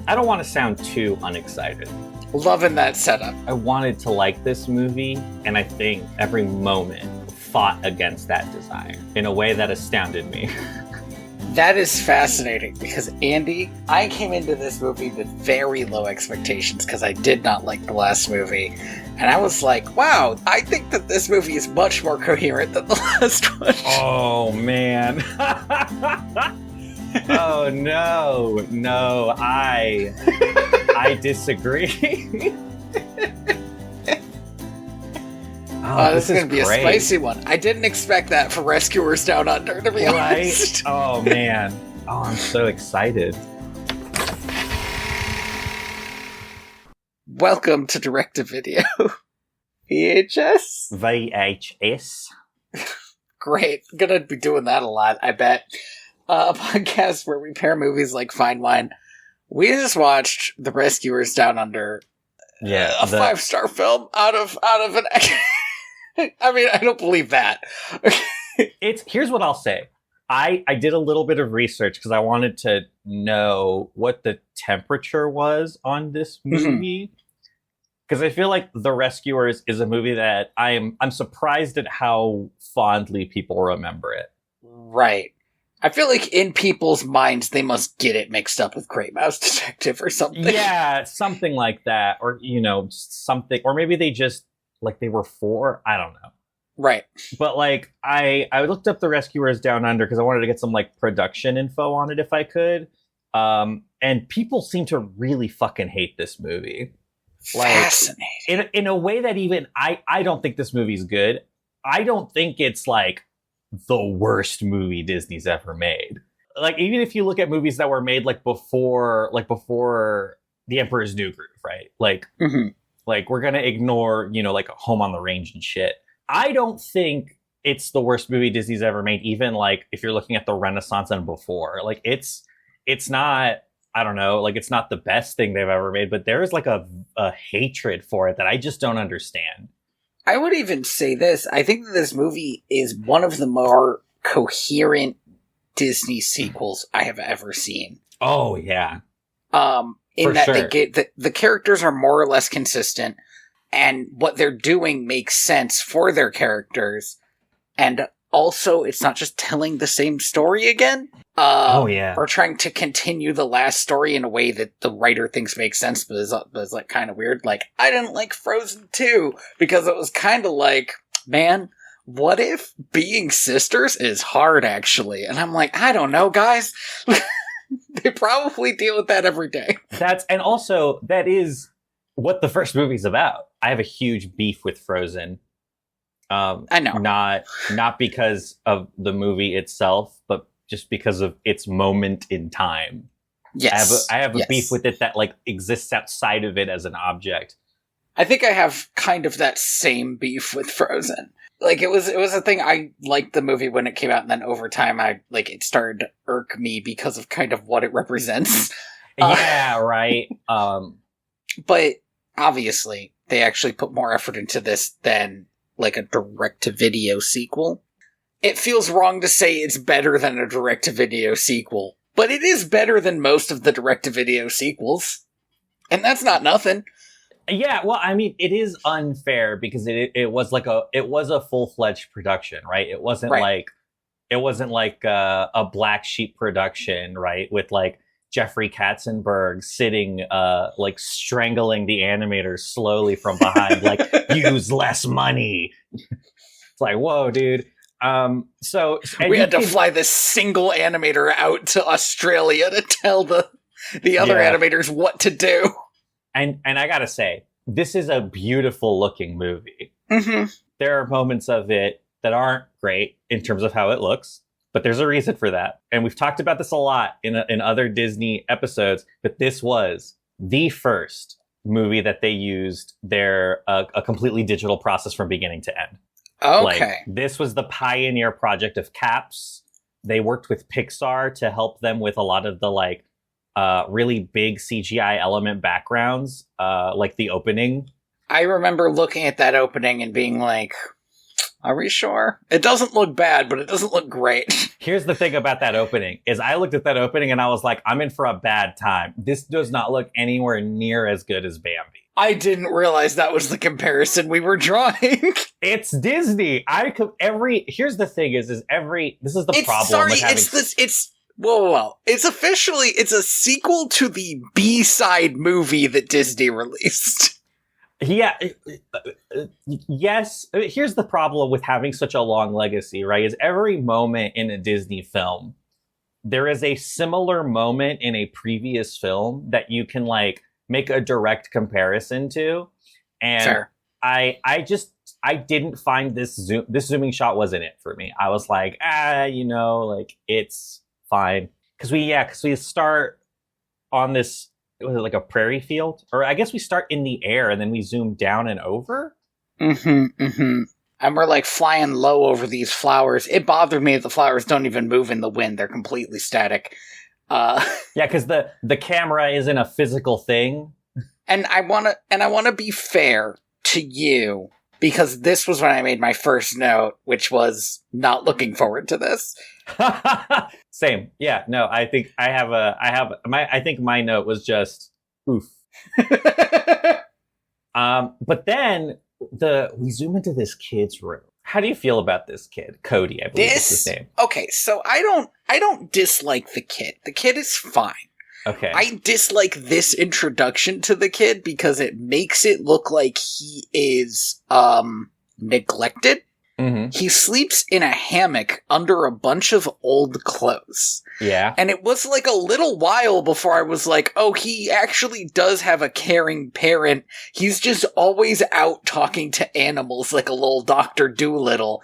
I don't want to sound too unexcited. Loving that setup. I wanted to like this movie, and I think every moment fought against that desire in a way that astounded me. That is fascinating because, Andy, I came into this movie with very low expectations because I did not like the last movie. And I was like, wow, I think that this movie is much more coherent than the last one. Oh, man. Oh, no, I disagree. This is going to be great. A spicy one. I didn't expect that for Rescuers Down Under, to be honest. Oh, man. Oh, I'm so excited. Welcome to Direct-to-Video. VHS? VHS. Great. I'm going to be doing that a lot, I bet. A podcast where we pair movies like fine wine. We just watched The Rescuers Down Under. Yeah. A 5-star film out of an... I mean, I don't believe that. Here's what I'll say. I did a little bit of research because I wanted to know what the temperature was on this movie. Because I feel like The Rescuers is a movie that I'm surprised at how fondly people remember it. Right. I feel like in people's minds, they must get it mixed up with Great Mouse Detective or something. Yeah, something like that. Or, something. Or maybe they just... like they were 4, I don't know. Right. But like I looked up The Rescuers Down Under because I wanted to get some like production info on it if I could. And people seem to really fucking hate this movie. Like, fascinating. In a way that even I don't think this movie's good. I don't think it's like the worst movie Disney's ever made. Like even if you look at movies that were made like before The Emperor's New Groove, right? Like Like, we're going to ignore, like Home on the Range and shit. I don't think it's the worst movie Disney's ever made, even, like, if you're looking at the Renaissance and before. Like, it's not, I don't know, like, it's not the best thing they've ever made, but there is, like, a hatred for it that I just don't understand. I would even say this. I think that this movie is one of the more coherent Disney sequels I have ever seen. Oh, yeah. In that they get the characters are more or less consistent, and what they're doing makes sense for their characters, and also it's not just telling the same story again. Or trying to continue the last story in a way that the writer thinks makes sense, but is like kind of weird. Like I didn't like Frozen 2 because it was kind of like, man, what if being sisters is hard actually? And I'm like, I don't know, guys. They probably deal with that every day. And also, that is what the first movie's about. I have a huge beef with Frozen. I know. Not because of the movie itself, but just because of its moment in time. Yes. I have a beef with it that like exists outside of it as an object. I think I have kind of that same beef with Frozen. Like, it was a thing. I liked the movie when it came out, and then over time, it started to irk me because of kind of what it represents. Yeah, right. But, obviously, they actually put more effort into this than, like, a direct-to-video sequel. It feels wrong to say it's better than a direct-to-video sequel, but it is better than most of the direct-to-video sequels. And that's not nothing. Yeah, well, I mean, it is unfair because it was a full-fledged production, right? It wasn't like a Black Sheep production, right? With like Jeffrey Katzenberg sitting, like strangling the animators slowly from behind, like use less money. It's like, whoa, dude. So we had to fly this single animator out to Australia to tell the other animators what to do. And I gotta say, this is a beautiful looking movie. Mm-hmm. There are moments of it that aren't great in terms of how it looks, but there's a reason for that. And we've talked about this a lot in other Disney episodes, but this was the first movie that they used a completely digital process from beginning to end. Okay. Like, this was the pioneer project of CAPS. They worked with Pixar to help them with a lot of the like really big CGI element backgrounds, like the opening I remember looking at that opening and being like, are we sure? It doesn't look bad, but it doesn't look great. Here's the thing about that opening, is I looked at that opening and I was like, I'm in for a bad time. This does not look anywhere near as good as Bambi. I didn't realize that was the comparison we were drawing. It's Disney. Here's the thing is this is the problem with having... It's a sequel to the B-side movie that Disney released. Yeah. Yes. Here's the problem with having such a long legacy, right? Is every moment in a Disney film, there is a similar moment in a previous film that you can like make a direct comparison to. And sure. I didn't find this zooming shot wasn't it for me. I was like, like it's fine. Cause we start on this, was it like a prairie field? Or I guess we start in the air and then we zoom down and over. And we're like flying low over these flowers. It bothered me that the flowers don't even move in the wind. They're completely static. Yeah, because the camera isn't a physical thing. And I wanna be fair to you, because this was when I made my first note, which was not looking forward to this. Same. Yeah, no, I think I think my note was just oof. But then we zoom into this kid's room. How do you feel about this kid? Cody, I believe is his name. Okay, so I don't dislike the kid. The kid is fine. Okay. I dislike this introduction to the kid because it makes it look like he is neglected. Mm-hmm. He sleeps in a hammock under a bunch of old clothes. Yeah. And it was like a little while before I was like, oh, he actually does have a caring parent. He's just always out talking to animals like a little Dr. Doolittle,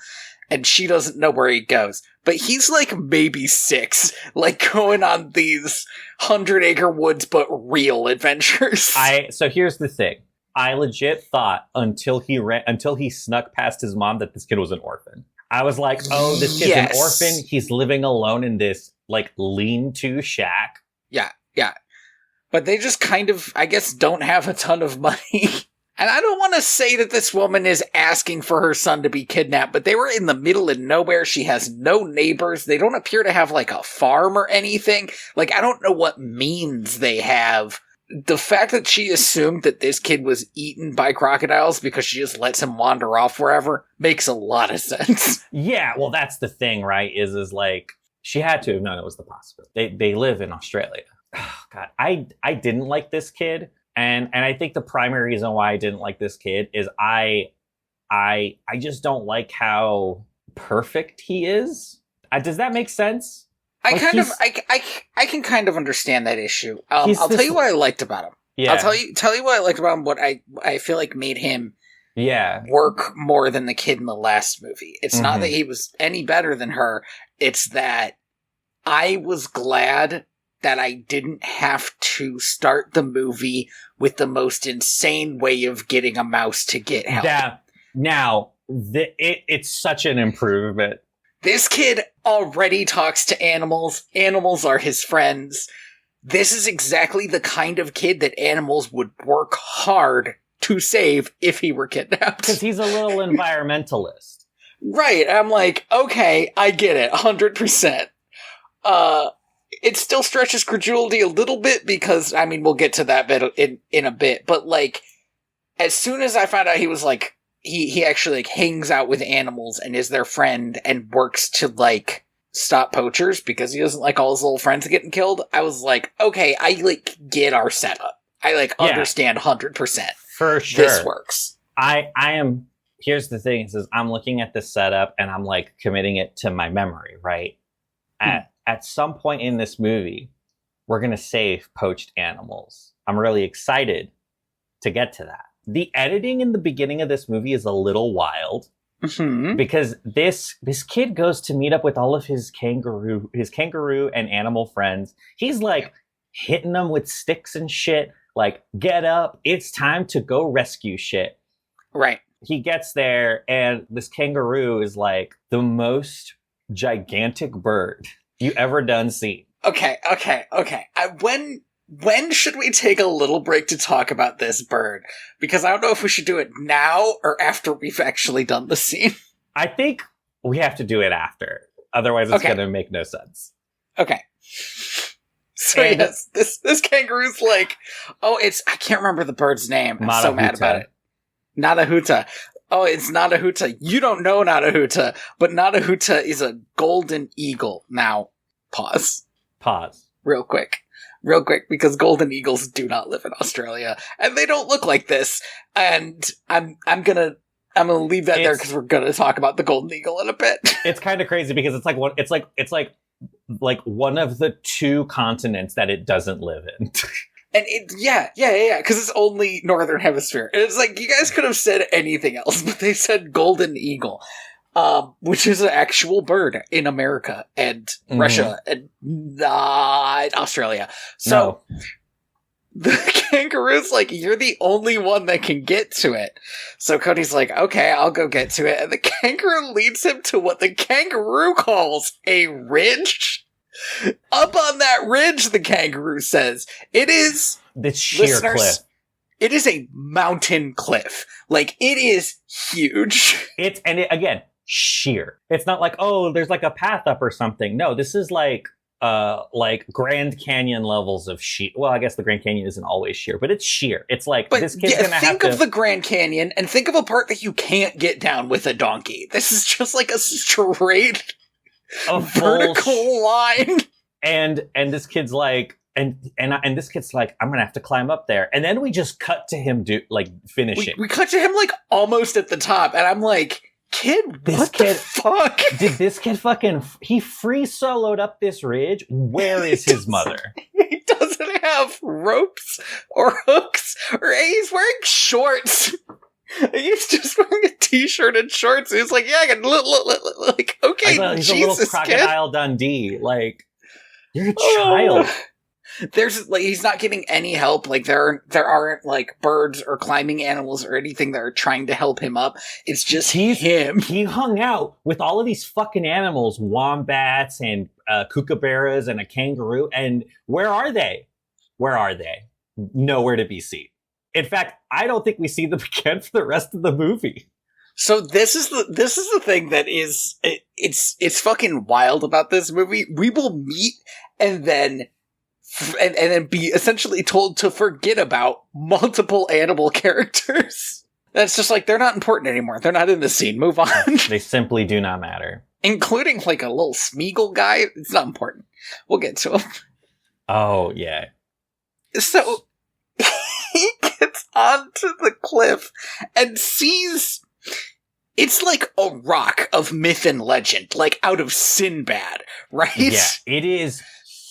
and she doesn't know where he goes. But he's like maybe 6, like going on these 100-acre woods but real adventures. So here's the thing. I legit thought until he snuck past his mom that this kid was an orphan. I was like, oh, this kid's an orphan. He's living alone in this like lean-to shack. Yeah. But they just kind of, I guess, don't have a ton of money. And I don't want to say that this woman is asking for her son to be kidnapped, but they were in the middle of nowhere. She has no neighbors. They don't appear to have like a farm or anything. Like, I don't know what means they have. The fact that she assumed that this kid was eaten by crocodiles because she just lets him wander off wherever makes a lot of sense. Yeah, well, that's the thing, right? Is like, she had to have known it was the possibility. They live in Australia. Oh, God, I didn't like this kid. And I think the primary reason why I didn't like this kid is I just don't like how perfect he is. Does that make sense? I can kind of understand that issue. I'll tell you what I liked about him. Yeah. I'll tell you what I liked about him. What I feel like made him work more than the kid in the last movie. It's not that he was any better than her. It's that I was glad that I didn't have to start the movie with the most insane way of getting a mouse to get help. It's such an improvement. This kid already talks to animals. Animals are his friends. This is exactly the kind of kid that animals would work hard to save if he were kidnapped. Because he's a little environmentalist. Right. I'm like, okay, I get it. 100%. It still stretches credulity a little bit because, I mean, we'll get to that bit in a bit. But, like, as soon as I found out he was, like, he actually, like, hangs out with animals and is their friend and works to, like, stop poachers because he doesn't like all his little friends getting killed, I was like, okay, I, like, get our setup. I, like, understand 100%. For sure. This works. Here's the thing, is I'm looking at the setup and I'm, like, committing it to my memory, right? At some point in this movie, we're going to save poached animals. I'm really excited to get to that. The editing in the beginning of this movie is a little wild because this kid goes to meet up with all of his kangaroo and animal friends. He's like hitting them with sticks and shit. Like, get up. It's time to go rescue shit. Right. He gets there and this kangaroo is like the most gigantic bird you ever done seen. Okay. when should we take a little break to talk about this bird? Because I don't know if we should do it now or after we've actually done the scene. I think we have to do it after. Otherwise, it's going to make no sense. Okay. So yes, this kangaroo's like, I can't remember the bird's name. I'm so mad about it. Nadahuta. Oh, it's Nadahuta. You don't know Nadahuta, but Nadahuta is a golden eagle. Now, pause. Real quick, because golden eagles do not live in Australia, and they don't look like this. And I'm gonna leave that there because we're gonna talk about the golden eagle in a bit. It's kind of crazy because it's like one of the two continents that it doesn't live in. And because it's only Northern Hemisphere. And it's like, you guys could have said anything else, but they said golden eagle, which is an actual bird in America and Russia and not Australia. So the kangaroo's like, you're the only one that can get to it. So Cody's like, okay, I'll go get to it. And the kangaroo leads him to what the kangaroo calls a ridge. Up on that ridge, the kangaroo says, it is the sheer cliff. It is a mountain cliff. Like, it is huge. Again, sheer. It's not like, there's like a path up or something. No, this is like Grand Canyon levels of sheer. Well, I guess the Grand Canyon isn't always sheer, but it's sheer. It's like, this kid's gonna have to... Think of the Grand Canyon and think of a part that you can't get down with a donkey. This is just like a straight... a vertical line. And this kid's like, and this kid's like, I'm gonna have to climb up there. And then we just cut to him finishing. We cut to him like almost at the top, and I'm like, the fuck? Did this kid he free soloed up this ridge? Where is his mother? He doesn't have ropes or hooks, or he's wearing shorts. He's just wearing a t-shirt and shorts. He's like, I can like, okay, he's Jesus, a little Crocodile Dundee. Like, you're a child. There's like, he's not getting any help. Like, there aren't like birds or climbing animals or anything that are trying to help him up. It's just him. He hung out with all of these fucking animals, wombats and kookaburras and a kangaroo. And where are they? Nowhere to be seen. In fact, I don't think we see them again for the rest of the movie. So this is the thing that is it's fucking wild about this movie. We will meet and then be essentially told to forget about multiple animal characters. That's just like, they're not important anymore. They're not in the scene. Move on. They simply do not matter. Including like a little Smeagol guy. It's not important. We'll get to him. Oh yeah. So he gets onto the cliff and sees it's like a rock of myth and legend, like out of Sinbad, right? Yeah, it is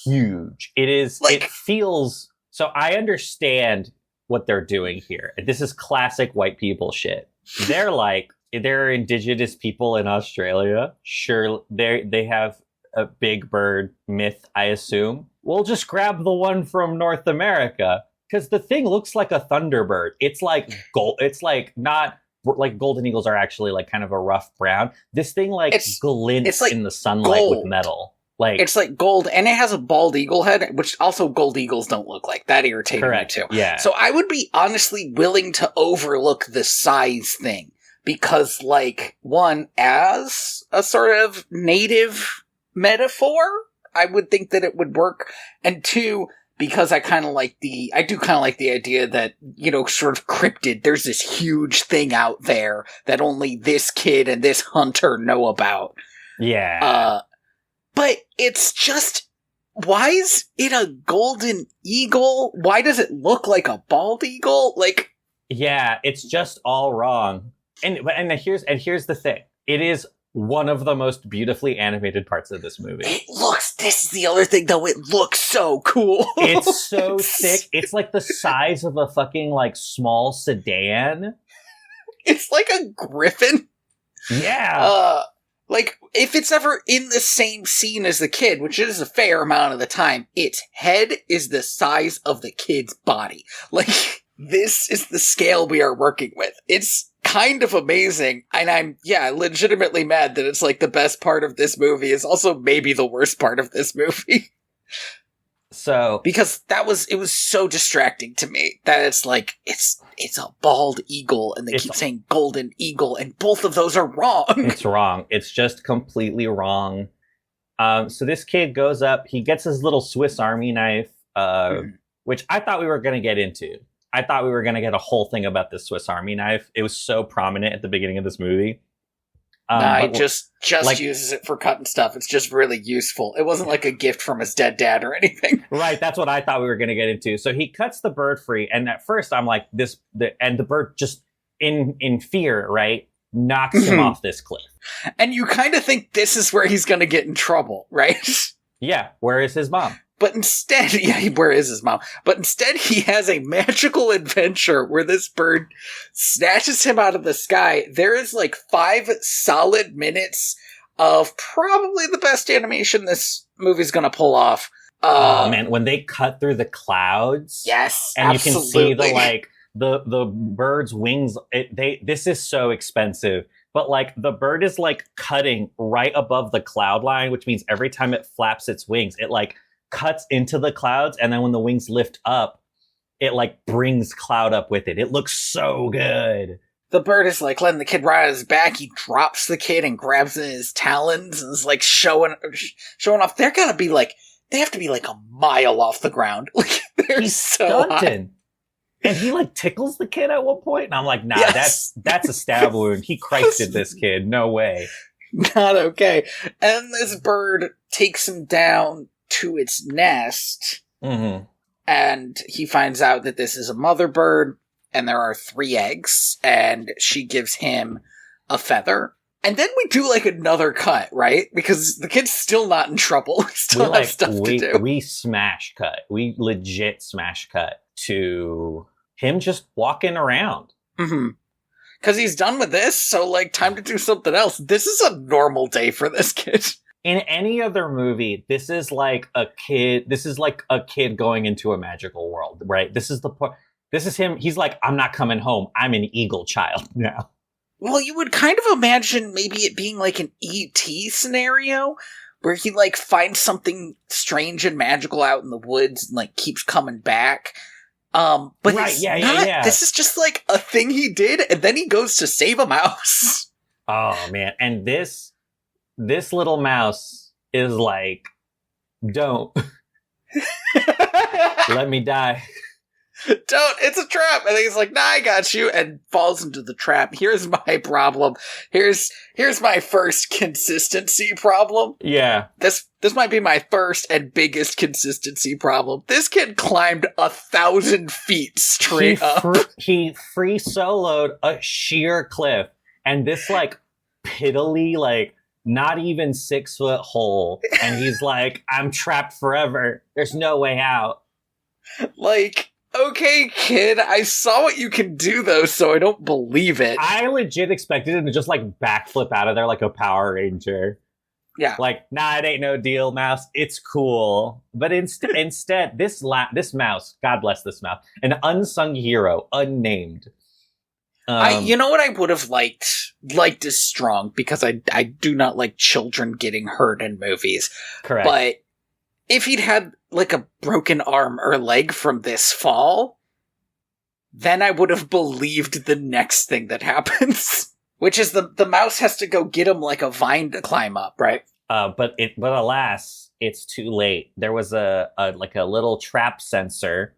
huge. It is like, it feels so. I understand what they're doing here. This is classic white people shit. They're indigenous people in Australia. Sure, they have a big bird myth, I assume. We'll just grab the one from North America. Because the thing looks like a thunderbird. It's like gold. It's like not like golden eagles are actually like kind of a rough brown. This thing glints like in the sunlight gold. With metal. Like, it's like gold, and it has a bald eagle head, which also gold eagles don't look like. That irritated me too. Yeah. So I would be honestly willing to overlook the size thing because, like, one, as a sort of native metaphor, I would think that it would work, and two, because I do kind of like the idea that, you know, sort of cryptid, there's this huge thing out there that only this kid and this hunter know about. Yeah. But it's just, why is it a golden eagle? Why does it look like a bald eagle? Like, yeah, it's just all wrong. And here's the thing. It is one of the most beautifully animated parts of this movie. This is the other thing though, it looks so cool. It's so thick. It's like the size of a fucking like small sedan. It's like a griffin. Yeah. Like, if it's ever in the same scene as the kid, which it is a fair amount of the time, its head is the size of the kid's body. Like, this is the scale we are working with. It's kind of amazing, and I'm, legitimately mad that it's, like, the best part of this movie is also maybe the worst part of this movie. So because it was so distracting to me that it's like it's a bald eagle and they keep saying golden eagle and both of those are wrong. It's wrong. It's just completely wrong. So this kid goes up, he gets his little Swiss Army knife, which I thought we were going to get into. I thought we were going to get a whole thing about this Swiss Army knife. It was so prominent at the beginning of this movie. He just uses it for cutting stuff. It's just really useful. It wasn't like a gift from his dead dad or anything. Right, that's what I thought we were going to get into. So he cuts the bird free, and at first I'm like, and the bird just, in fear, right, knocks him off this cliff. And you kind of think this is where he's going to get in trouble, right? Yeah, where is his mom? But instead, where is his mom? But instead, he has a magical adventure where this bird snatches him out of the sky. There is like 5 solid minutes of probably the best animation this movie's gonna pull off. Oh man, when they cut through the clouds, yes, and absolutely. You can see the bird's wings. This is so expensive. But, like, the bird is, like, cutting right above the cloud line, which means every time it flaps its wings, it, like, cuts into the clouds, and then when the wings lift up, it, like, brings cloud up with it. It looks so good. The bird is, like, letting the kid ride on his back. He drops the kid and grabs it in his talons and is, like, showing off. They have to be, like, a mile off the ground. Like, they're He's so stunting. high. And he, like, tickles the kid at one point, and I'm like, nah, yes. that's a stab wound. He Christed this kid. No way. Not okay. And this bird takes him down to its nest, and he finds out that this is a mother bird, and there are 3 eggs, and she gives him a feather. And then we do, like, another cut, right? Because the kid's still not in trouble. We still have stuff to do. We smash cut. We legit smash cut to him just walking around. Because he's done with this, so, like, time to do something else. This is a normal day for this kid. In any other movie, this is like a kid going into a magical world, right? This is him. He's like, I'm not coming home. I'm an eagle child now. Well, you would kind of imagine maybe it being like an E.T. scenario, where he, like, finds something strange and magical out in the woods and, like, keeps coming back. But right, it's not. This is just, like, a thing he did, and then he goes to save a mouse. Oh, man. And this little mouse is like, don't. Let me die. Don't, it's a trap. And he's like, nah, I got you, and falls into the trap. Here's my problem. Here's my first consistency problem. Yeah. This might be my first and biggest consistency problem. This kid climbed 1,000 feet straight up. He free soloed a sheer cliff, and this, like, piddly, like, not even 6 foot hole, and he's like, I'm trapped forever. There's no way out. Like, okay, kid, I saw what you can do, though, so I don't believe it. I legit expected him to just, like, backflip out of there like a Power Ranger. Yeah. Like, nah, it ain't no deal, mouse. It's cool. But instead, this mouse, God bless this mouse, an unsung hero, unnamed. You know what I would have liked is strong, because I do not like children getting hurt in movies. Correct. But if he'd had, like, a broken arm or leg from this fall, then I would have believed the next thing that happens. Which is the mouse has to go get him, like, a vine to climb up, right? But alas, it's too late. There was a little trap sensor,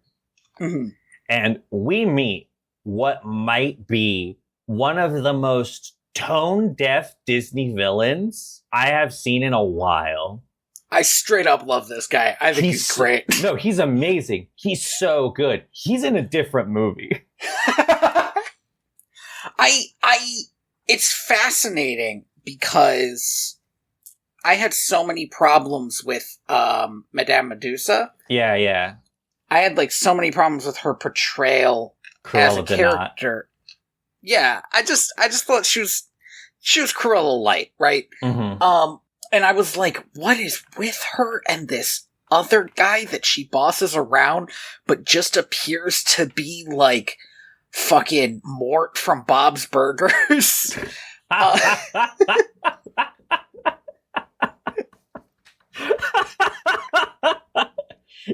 and we meet what might be one of the most tone-deaf Disney villains I have seen in a while. I straight up love this guy. I think he's great. No, he's amazing. He's so good. He's in a different movie. It's fascinating because I had so many problems with Madame Medusa. Yeah. I had, like, so many problems with her portrayal as a character. Yeah, I just thought she was Cruella light, right? And I was like, what is with her and this other guy that she bosses around, but just appears to be like fucking Mort from Bob's Burgers?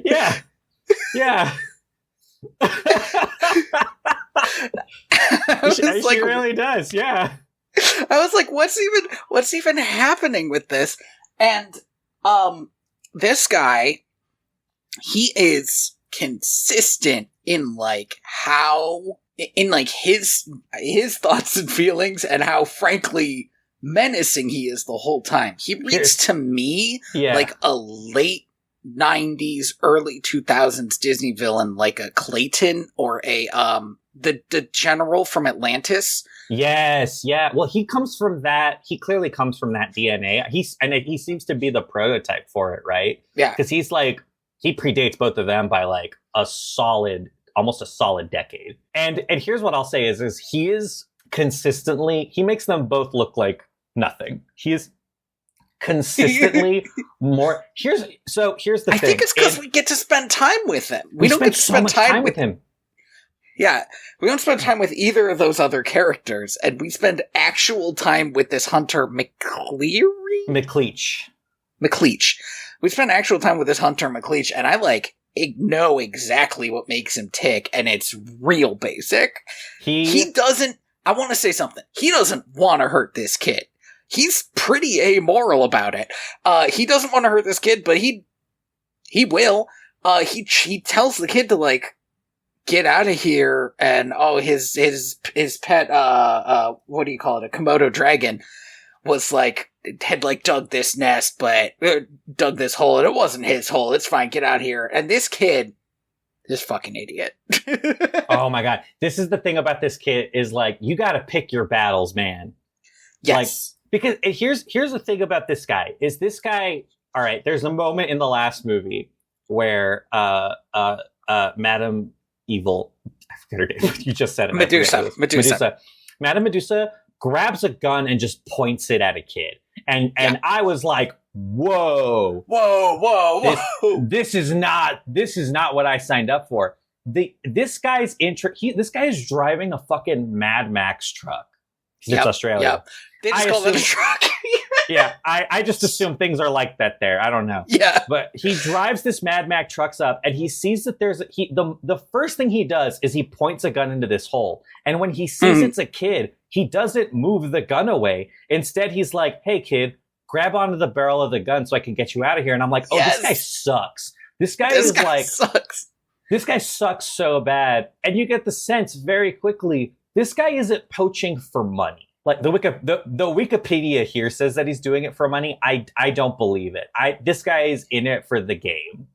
Yeah. Yeah. She really does. Yeah. I was like, what's even happening with this? And this guy, he is consistent in like his thoughts and feelings, and how frankly menacing he is the whole time. He reads to me like a late 90s, early 2000s Disney villain, like a Clayton or a the general from Atlantis. Yes, yeah. Well, he comes from that. He clearly comes from that DNA. He seems to be the prototype for it, right? Yeah, because he predates both of them by like almost a solid decade. And here's what I'll say is he is consistently, he makes them both look like nothing. He is consistently more. Here's the thing. I think it's because we get to spend time with him. We don't get to spend time with him. Yeah, we don't spend time with either of those other characters, and we spend actual time with this hunter McLeach. We spend actual time with this hunter McLeach, and I know exactly what makes him tick, and it's real basic. He doesn't. I want to say something. He doesn't want to hurt this kid. He's pretty amoral about it. He doesn't want to hurt this kid, but he will. He tells the kid to like get out of here, and his pet what do you call it, a Komodo dragon was like had like dug this nest, but dug this hole, and it wasn't his hole. It's fine, get out here. And this kid, this fucking idiot. Oh my god, this is the thing about this kid is like you got to pick your battles, man. Yes, like, because here's the thing about this guy is this guy. All right, there's a moment in the last movie where Madam Evil, I forget her name. You just said it. Medusa. Madam Medusa grabs a gun and just points it at a kid. And I was like, whoa. This is not what I signed up for. This guy is driving a fucking Mad Max truck. It's Australia. Yeah. They just call it a truck. Yeah, I just assume things are like that there. I don't know. Yeah. But he drives this Mad Max trucks up, and he sees that the first thing he does is he points a gun into this hole. And when he sees it's a kid, he doesn't move the gun away. Instead, he's like, hey, kid, grab onto the barrel of the gun so I can get you out of here. And I'm like, this guy sucks. This guy sucks. This guy sucks so bad. And you get the sense very quickly, this guy isn't poaching for money. Like the Wikipedia here says that he's doing it for money. I don't believe it. This guy is in it for the game.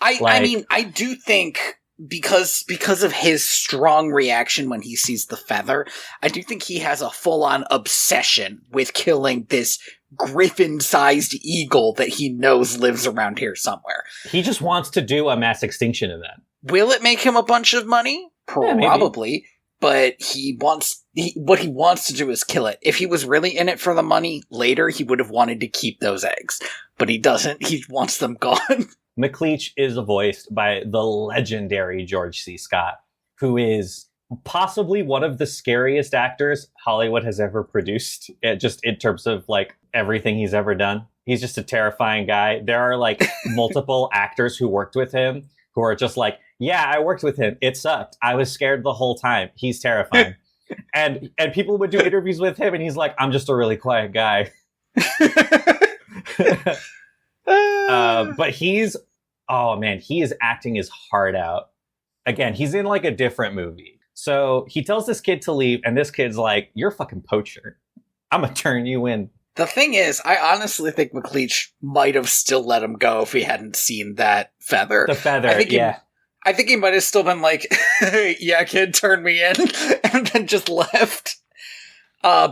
I mean, I do think because of his strong reaction when he sees the feather, I do think he has a full-on obsession with killing this griffin-sized eagle that he knows lives around here somewhere. He just wants to do a mass extinction event. Will it make him a bunch of money? Probably. Yeah, but what he wants to do is kill it. If he was really in it for the money, later he would have wanted to keep those eggs. But he doesn't. He wants them gone. McLeach is voiced by the legendary George C. Scott, who is possibly one of the scariest actors Hollywood has ever produced, just in terms of like everything he's ever done. He's just a terrifying guy. There are like multiple actors who worked with him who are just like, yeah, I worked with him. It sucked. I was scared the whole time. He's terrifying. and people would do interviews with him and he's like, I'm just a really quiet guy. But he is acting his heart out. Again, he's in like a different movie. So he tells this kid to leave and this kid's like, you're a fucking poacher. I'm gonna turn you in. The thing is, I honestly think McLeach might have still let him go if he hadn't seen that feather. The feather, I think he might have still been like, yeah, kid, turn me in, and then just left.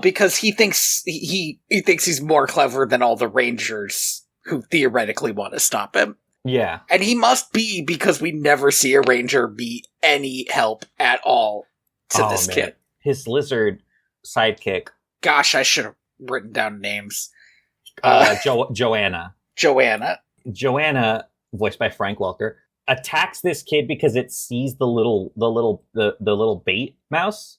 Because he thinks he's more clever than all the Rangers who theoretically want to stop him. Yeah. And he must be, because we never see a Ranger be any help at all to this kid. His lizard sidekick. Gosh, I should have written down names. Joanna. Joanna, voiced by Frank Welker, attacks this kid because it sees the little bait mouse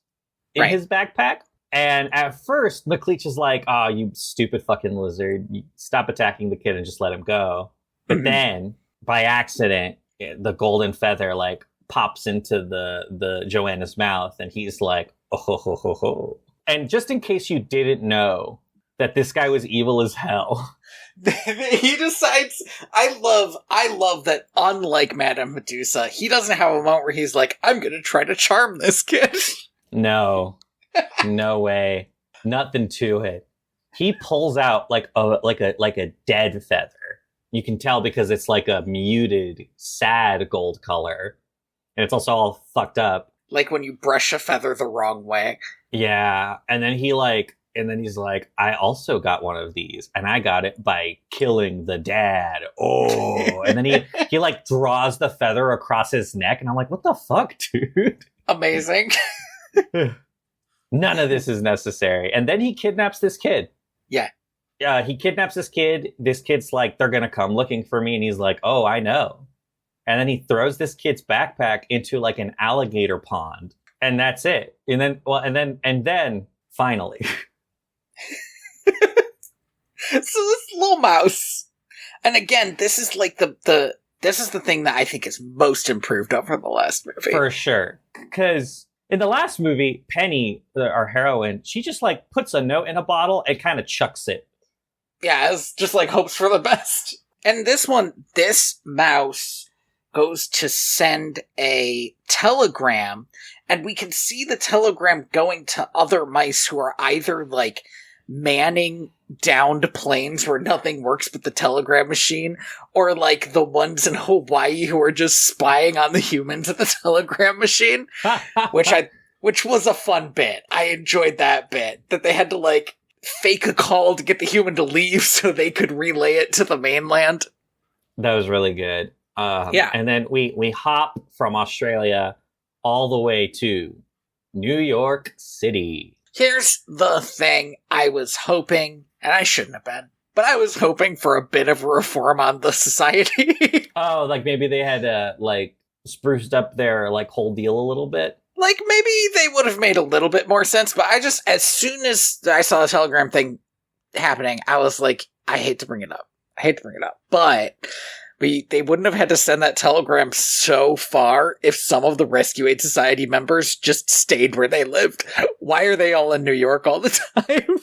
in his backpack. And at first, McLeach is like, "Oh, you stupid fucking lizard! You stop attacking the kid and just let him go." But then by accident, the golden feather like pops into the Joanna's mouth, and he's like, oh ho ho ho ho. And just in case you didn't know that this guy was evil as hell, he decides. I love that. Unlike Madame Medusa, he doesn't have a moment where he's like, "I'm gonna try to charm this kid." No way, nothing to it. He pulls out like a dead feather. You can tell because it's like a muted, sad gold color, and it's also all fucked up. Like when you brush a feather the wrong way. Yeah, and then he's like, I also got one of these, and I got it by killing the dad. Oh, and then he like draws the feather across his neck, and I'm like, what the fuck, dude? Amazing. None of this is necessary. And then he kidnaps this kid. Yeah, he kidnaps this kid. This kid's like, they're gonna come looking for me, and he's like, oh, I know. And then he throws this kid's backpack into like an alligator pond, and that's it. And then finally. So this little mouse, and again, this is like this is the thing that I think is most improved over the last movie. For sure. Because in the last movie, Penny, our heroine, she just like puts a note in a bottle and kind of chucks it. Yeah, it's just like hopes for the best. And this one, this mouse goes to send a telegram, and we can see the telegram going to other mice who are either like manning downed planes where nothing works but the telegram machine, or like the ones in Hawaii who are just spying on the humans at the telegram machine, which was a fun bit. I enjoyed that bit, that they had to like fake a call to get the human to leave so they could relay it to the mainland. That was really good. Yeah. And then we hop from Australia all the way to New York City. Here's the thing. I was hoping, and I shouldn't have been, but I was hoping for a bit of a reform on the society. Oh, like maybe they had like spruced up their like whole deal a little bit. Like maybe they would have made a little bit more sense, but I just, as soon as I saw the telegram thing happening, I was like, I hate to bring it up, but they wouldn't have had to send that telegram so far if some of the Rescue Aid Society members just stayed where they lived. Why are they all in New York all the time?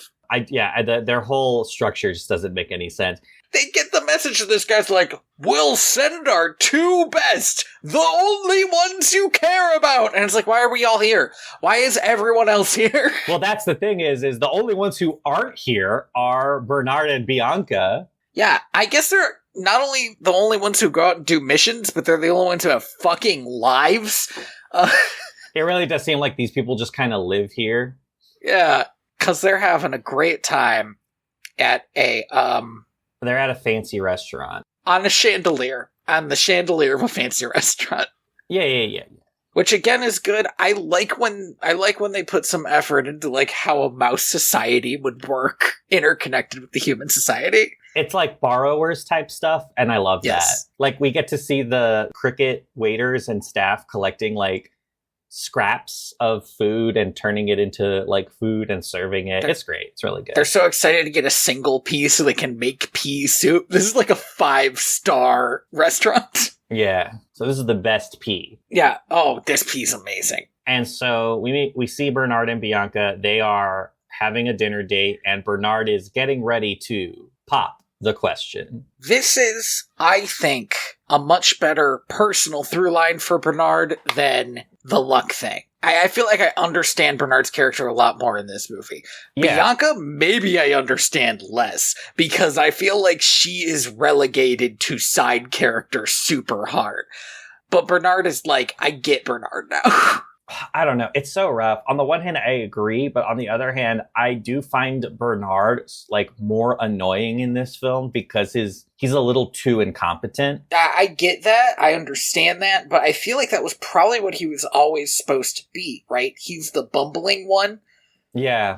Their whole structure just doesn't make any sense. They get the message that this guy's like, we'll send our two best, the only ones you care about. And it's like, why are we all here? Why is everyone else here? Well, that's the thing is the only ones who aren't here are Bernard and Bianca. Yeah, I guess they're not only the only ones who go out and do missions, but they're the only ones who have fucking lives. It really does seem like these people just kind of live here. Yeah, because they're having a great time at they're at a fancy restaurant. On the chandelier of a fancy restaurant. Yeah. Which again is good. I like when they put some effort into like how a mouse society would work interconnected with the human society. It's like borrowers type stuff, and I love that. Like we get to see the cricket waiters and staff collecting like scraps of food and turning it into like food and serving it. It's great. It's really good. They're so excited to get a single pea so they can make pea soup. This is like a 5-star restaurant. Yeah. So this is the best pea. Yeah. Oh, this pea's amazing. And so we see Bernard and Bianca. They are having a dinner date, and Bernard is getting ready to pop the question. This is, I think, a much better personal through line for Bernard than the luck thing. I feel like I understand Bernard's character a lot more in this movie. Yeah. Bianca, maybe I understand less, because I feel like she is relegated to side character super hard. But Bernard is like, I get Bernard now. I don't know. It's so rough. On the one hand, I agree, but on the other hand, I do find Bernard like more annoying in this film because he's a little too incompetent. I get that. I understand that, but I feel like that was probably what he was always supposed to be, right? He's the bumbling one. Yeah.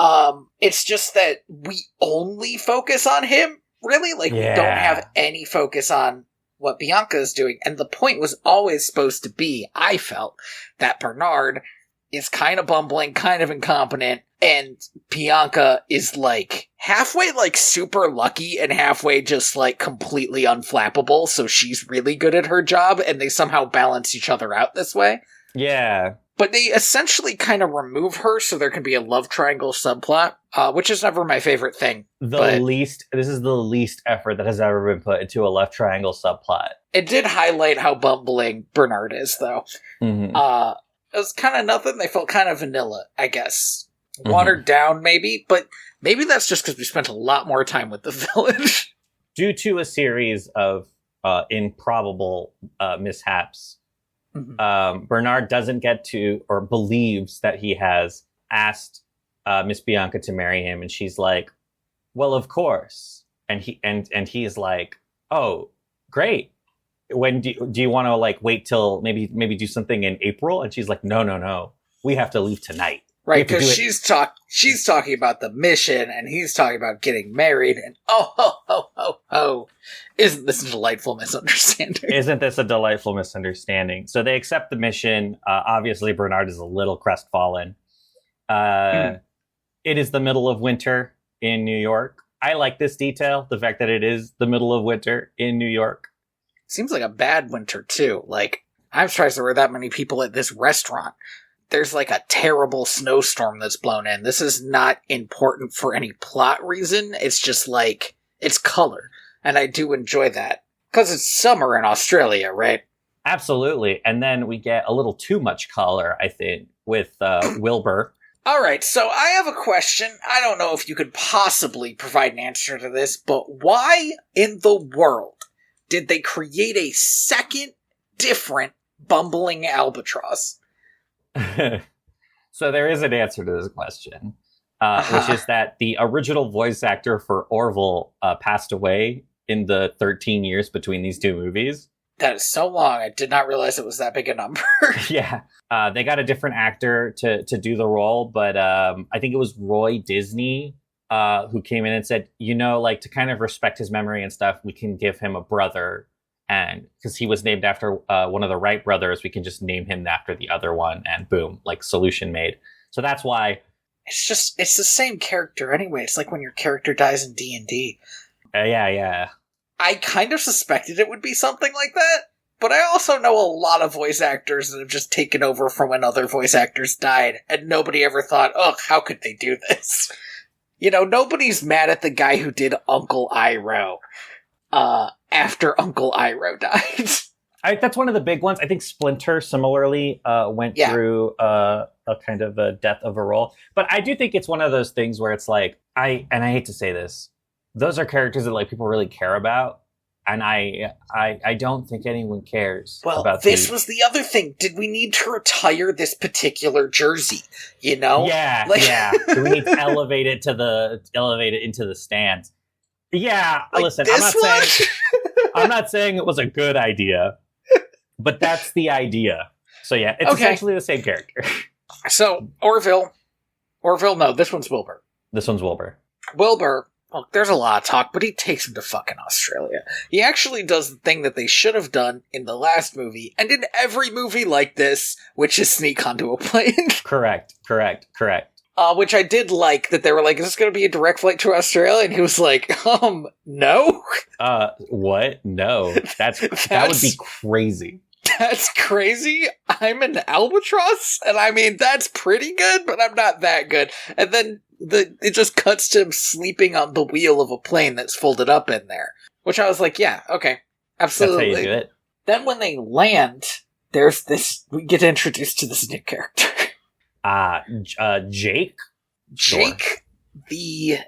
It's just that we only focus on him, really? Like, we don't have any focus on what Bianca is doing. And the point was always supposed to be, I felt, that Bernard is kind of bumbling, kind of incompetent, and Bianca is, like, halfway, like, super lucky and halfway just, like, completely unflappable, so she's really good at her job, and they somehow balance each other out this way. Yeah. But they essentially kind of remove her so there can be a love triangle subplot, which is never my favorite thing. This is the least effort that has ever been put into a love triangle subplot. It did highlight how bumbling Bernard is, though. Mm-hmm. It was kind of nothing. They felt kind of vanilla, I guess. Watered down, maybe, but maybe that's just because we spent a lot more time with the village. Due to a series of improbable mishaps, Bernard doesn't get to, or believes that he has asked Miss Bianca to marry him, and she's like, "Well, of course." And he's like, "Oh, great. When do you want to, like, wait till maybe do something in April?" And she's like, "No. We have to leave tonight." Right, because she's talking about the mission, and he's talking about getting married, and isn't this a delightful misunderstanding? Isn't this a delightful misunderstanding? So they accept the mission. Obviously, Bernard is a little crestfallen. It is the middle of winter in New York. I like this detail, the fact that it is the middle of winter in New York. Seems like a bad winter, too. Like, I'm surprised there were that many people at this restaurant. There's, like, a terrible snowstorm that's blown in. This is not important for any plot reason. It's just, like, it's color. And I do enjoy that. Because it's summer in Australia, right? Absolutely. And then we get a little too much color, I think, with Wilbur. All right, so I have a question. I don't know if you could possibly provide an answer to this, but why in the world did they create a second different bumbling albatross? So there is an answer to this question, which is that the original voice actor for Orville passed away in the 13 years between these two movies. That is so long. I did not realize it was that big a number. Yeah. They got a different actor to do the role, but I think it was Roy Disney who came in and said, like, to kind of respect his memory and stuff, we can give him a brother. And because he was named after one of the Wright brothers, we can just name him after the other one, and boom, like, solution made. So that's why. It's the same character anyway. It's like when your character dies in D&D. Yeah. I kind of suspected it would be something like that, but I also know a lot of voice actors that have just taken over from when other voice actors died, and nobody ever thought, how could they do this? Nobody's mad at the guy who did Uncle Iroh after Uncle Iroh died. That's one of the big ones. I think Splinter similarly went through a kind of a death of a role. But I do think it's one of those things where it's like, I hate to say this, those are characters that, like, people really care about, and I don't think anyone cares. Well, about this was the other thing. Did we need to retire this particular jersey? Yeah, yeah. Do we need to elevate it into the stands? Yeah. Like, listen, I'm not saying it was a good idea, but that's the idea. So yeah, it's essentially the same character. So Orville, no, this one's Wilbur. Wilbur. Well, there's a lot of talk, but he takes him to fucking Australia. He actually does the thing that they should have done in the last movie, and in every movie like this, which is sneak onto a plane. Correct. Which I did like, that they were like, is this going to be a direct flight to Australia? And he was like, no. What? No. That would be crazy. That's crazy. I'm an albatross, and I mean, that's pretty good, but I'm not that good. And then it just cuts to him sleeping on the wheel of a plane that's folded up in there. Which I was like, yeah, okay, absolutely. That's how you do it. Then when they land, there's this, we get introduced to this new character. Jake? Jake, the,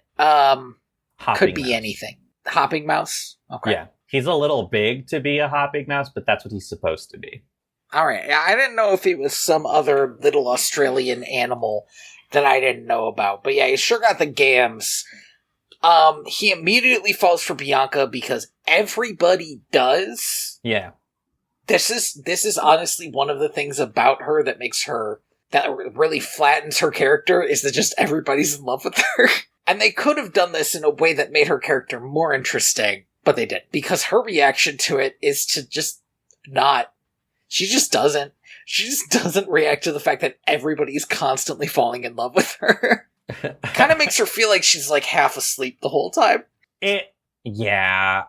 could be anything. Hopping mouse? Okay. Yeah. He's a little big to be a hopping mouse, but that's what he's supposed to be. Alright, I didn't know if he was some other little Australian animal that I didn't know about. But yeah, he sure got the gams. He immediately falls for Bianca because everybody does. Yeah. This is honestly one of the things about her that makes her, that really flattens her character, is that just everybody's in love with her. And they could have done this in a way that made her character more interesting, but they didn't. Because her reaction to it is to just not. She just doesn't. She just doesn't react to the fact that everybody's constantly falling in love with her. Kind of makes her feel like she's like half asleep the whole time. Yeah.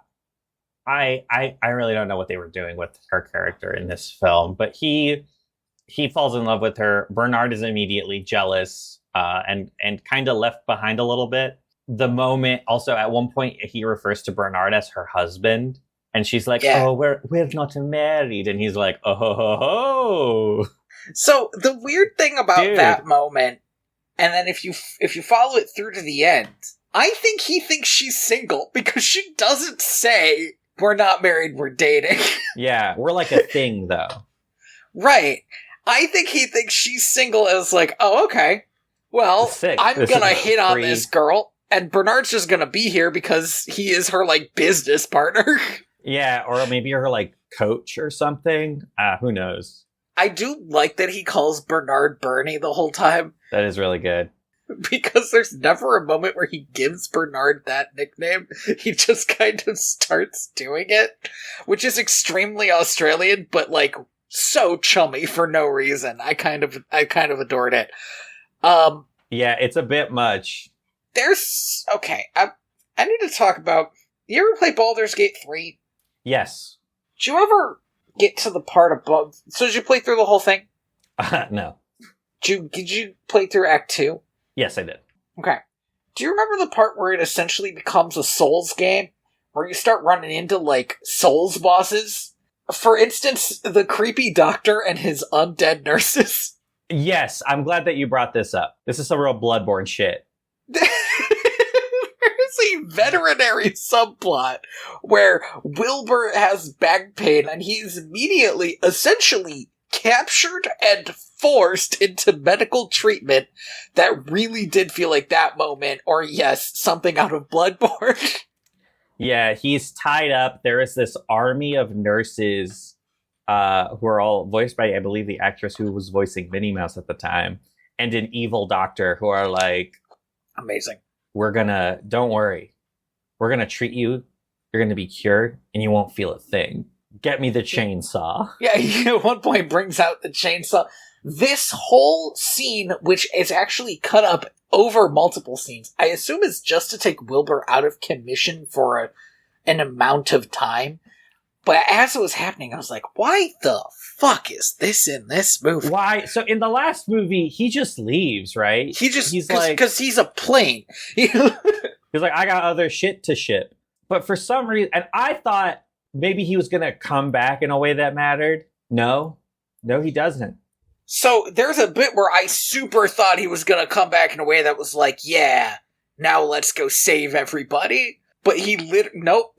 I really don't know what they were doing with her character in this film, but he falls in love with her. Bernard is immediately jealous, and kind of left behind a little bit. The moment, also at one point, he refers to Bernard as her husband, and she's like, "Oh, we're not married," and he's like, "Oh ho ho ho." So the weird thing about that moment, and then if you follow it through to the end, I think he thinks she's single because she doesn't say we're not married, we're dating. Yeah, we're like a thing though. Right. I think he thinks she's single as like, oh, okay. Well, I'm gonna hit on this girl, and Bernard's just gonna be here because he is her, like, business partner. Yeah, or maybe her, like, coach or something. Who knows? I do like that he calls Bernard Bernie the whole time. That is really good. Because there's never a moment where he gives Bernard that nickname. He just kind of starts doing it, which is extremely Australian, but, like, so chummy for no reason. I kind of adored it. Yeah, it's a bit much. Okay, I need to talk about, you ever play Baldur's Gate 3? Yes. Did you ever get to the part above, so did you play through the whole thing? No. Did you play through Act 2? Yes, I did. Okay. Do you remember the part where it essentially becomes a Souls game? Where you start running into, like, Souls bosses? For instance, the creepy doctor and his undead nurses. Yes, I'm glad that you brought this up. This is some real Bloodborne shit. There's a veterinary subplot where Wilbur has back pain and he's immediately, essentially, captured and forced into medical treatment. That really did feel like that moment, or yes, something out of Bloodborne. Yeah, he's tied up. There is this army of nurses who are all voiced by, I believe, the actress who was voicing Minnie Mouse at the time, and an evil doctor who are like, amazing. Don't worry. We're gonna treat you. You're gonna be cured, and you won't feel a thing. Get me the chainsaw. Yeah, he at one point brings out the chainsaw. This whole scene, which is actually cut up over multiple scenes, I assume is just to take Wilbur out of commission for an amount of time. But as it was happening, I was like, why the fuck is this in this movie? Why? So in the last movie, he just leaves, right? He's like, because he's a plane. He's like, I got other shit to ship. But for some reason, and I thought maybe he was going to come back in a way that mattered. No, he doesn't. So there's a bit where I super thought he was going to come back in a way that was like, yeah, now let's go save everybody. But he nope.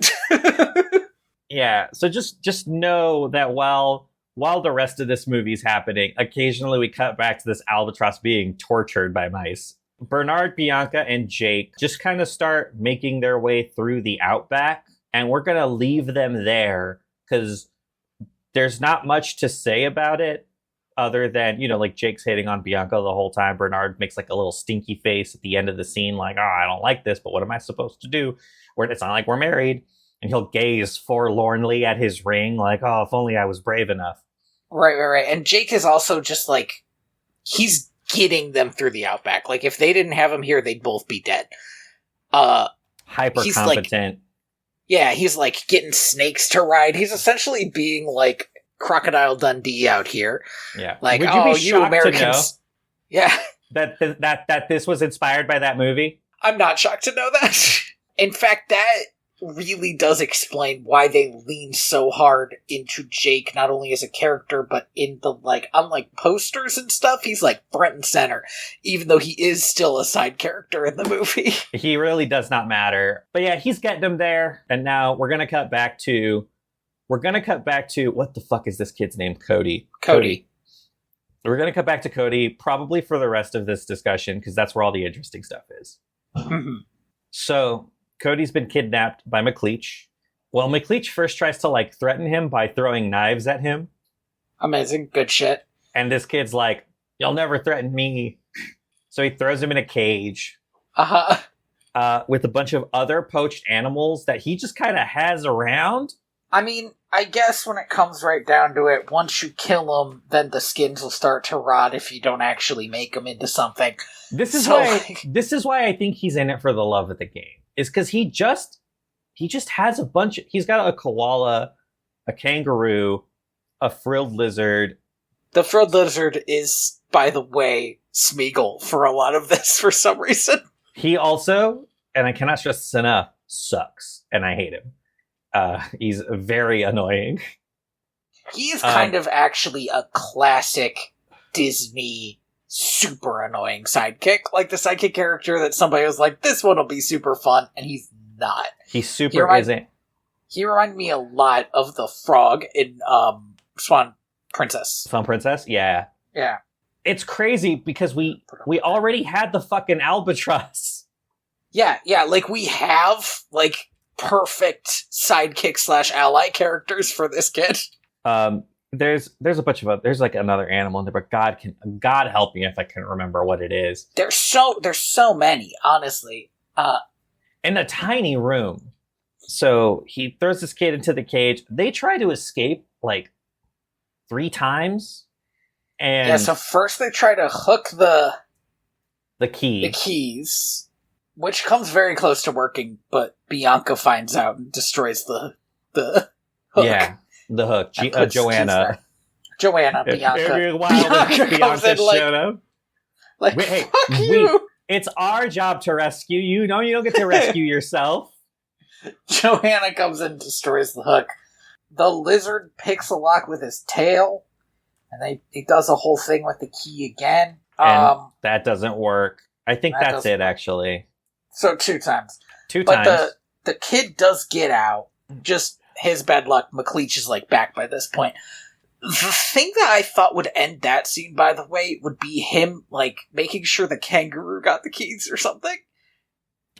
Yeah, so just know that while the rest of this movie's happening, occasionally we cut back to this albatross being tortured by mice. Bernard, Bianca, and Jake just kind of start making their way through the outback, and we're going to leave them there because there's not much to say about it other than, like Jake's hitting on Bianca the whole time. Bernard makes like a little stinky face at the end of the scene, like, oh, I don't like this, but what am I supposed to do? It's not like we're married. And he'll gaze forlornly at his ring, like, oh, if only I was brave enough. Right. And Jake is also just like, he's getting them through the outback. Like, if they didn't have him here, they'd both be dead. Hyper competent. He's like getting snakes to ride. He's essentially being like Crocodile Dundee out here. Yeah. Like, you Americans. Yeah. That this was inspired by that movie? I'm not shocked to know that. In fact, that really does explain why they lean so hard into Jake, not only as a character, but in the, like, unlike posters and stuff, he's like front and center, even though he is still a side character in the movie. He really does not matter. But yeah, he's getting them there, and now we're gonna cut back to, what the fuck is this kid's name? Cody. We're gonna cut back to Cody, probably for the rest of this discussion, because that's where all the interesting stuff is. So, Cody's been kidnapped by McLeach. Well, McLeach first tries to, like, threaten him by throwing knives at him. Amazing. Good shit. And this kid's like, you'll never threaten me. So he throws him in a cage. Uh-huh. With a bunch of other poached animals that he just kind of has around. I mean, I guess when it comes right down to it, once you kill them, then the skins will start to rot if you don't actually make them into something. This is why I think he's in it for the love of the game. Is because he just has a bunch. He's got a koala, a kangaroo, a frilled lizard. The frilled lizard is, by the way, Smeagol for a lot of this for some reason. He also, and I cannot stress this enough, sucks, and I hate him. He's very annoying. He is kind of actually a classic Disney super annoying sidekick. Like the sidekick character that somebody was like, this one will be super fun, and he's not. He isn't. He reminded me a lot of the frog in Swan Princess. Swan Princess? Yeah. Yeah. It's crazy because we already had the fucking albatross. Yeah, like we have, like, perfect sidekick / ally characters for this kid. There's a bunch of there's like another animal in there, but God help me if I can remember what it is. There's so many, honestly. In a tiny room. So he throws this kid into the cage. They try to escape like 3 times. And yeah, so first they try to hook the keys, which comes very close to working, but Bianca finds out and destroys the hook. Yeah, the hook. Joanna, Bianca. Bianca comes in showed up. Like, hey, fuck you! It's our job to rescue you. No, you don't get to rescue yourself. Joanna comes in and destroys the hook. The lizard picks a lock with his tail, and he does a whole thing with the key again. And that doesn't work. I think that's it, actually. So 2 times. 2 times. But the kid does get out. Just his bad luck. McLeach is, like, back by this point. The thing that I thought would end that scene, by the way, would be him, like, making sure the kangaroo got the keys or something.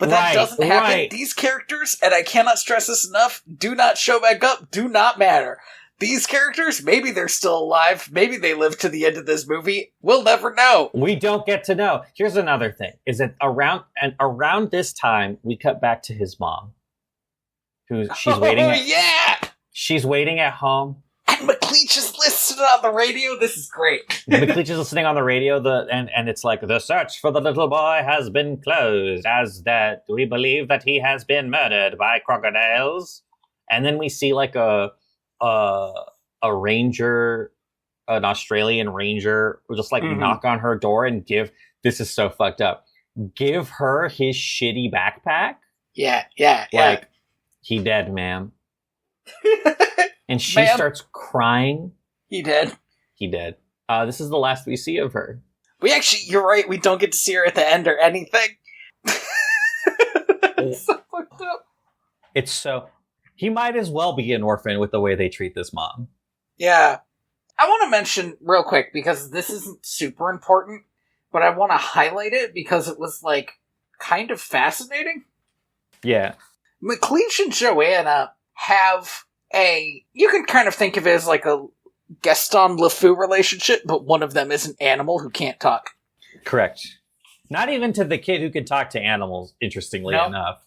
But that doesn't happen. Right. These characters, and I cannot stress this enough, do not show back up, do not matter. These characters, maybe they're still alive, maybe they live to the end of this movie, we'll never know. We don't get to know. Here's another thing, is that around this time, we cut back to his mom. She's waiting. Yeah! She's waiting at home. And McLeach is listening on the radio. This is great. McLeach is listening on the radio, and it's like, the search for the little boy has been closed, as that we believe that he has been murdered by crocodiles. And then we see like a ranger, an Australian ranger, just like knock on her door and this is so fucked up, give her his shitty backpack. Yeah. Like, he dead, ma'am. And she starts crying. He dead. This is the last we see of her. You're right, we don't get to see her at the end or anything. It's so fucked up. He might as well be an orphan with the way they treat this mom. Yeah. I want to mention real quick, because this isn't super important, but I want to highlight it because it was, like, kind of fascinating. Yeah. McLeach and Joanna have you can kind of think of it as like a Gaston LeFou relationship, but one of them is an animal who can't talk. Correct. Not even to the kid who can talk to animals, interestingly enough.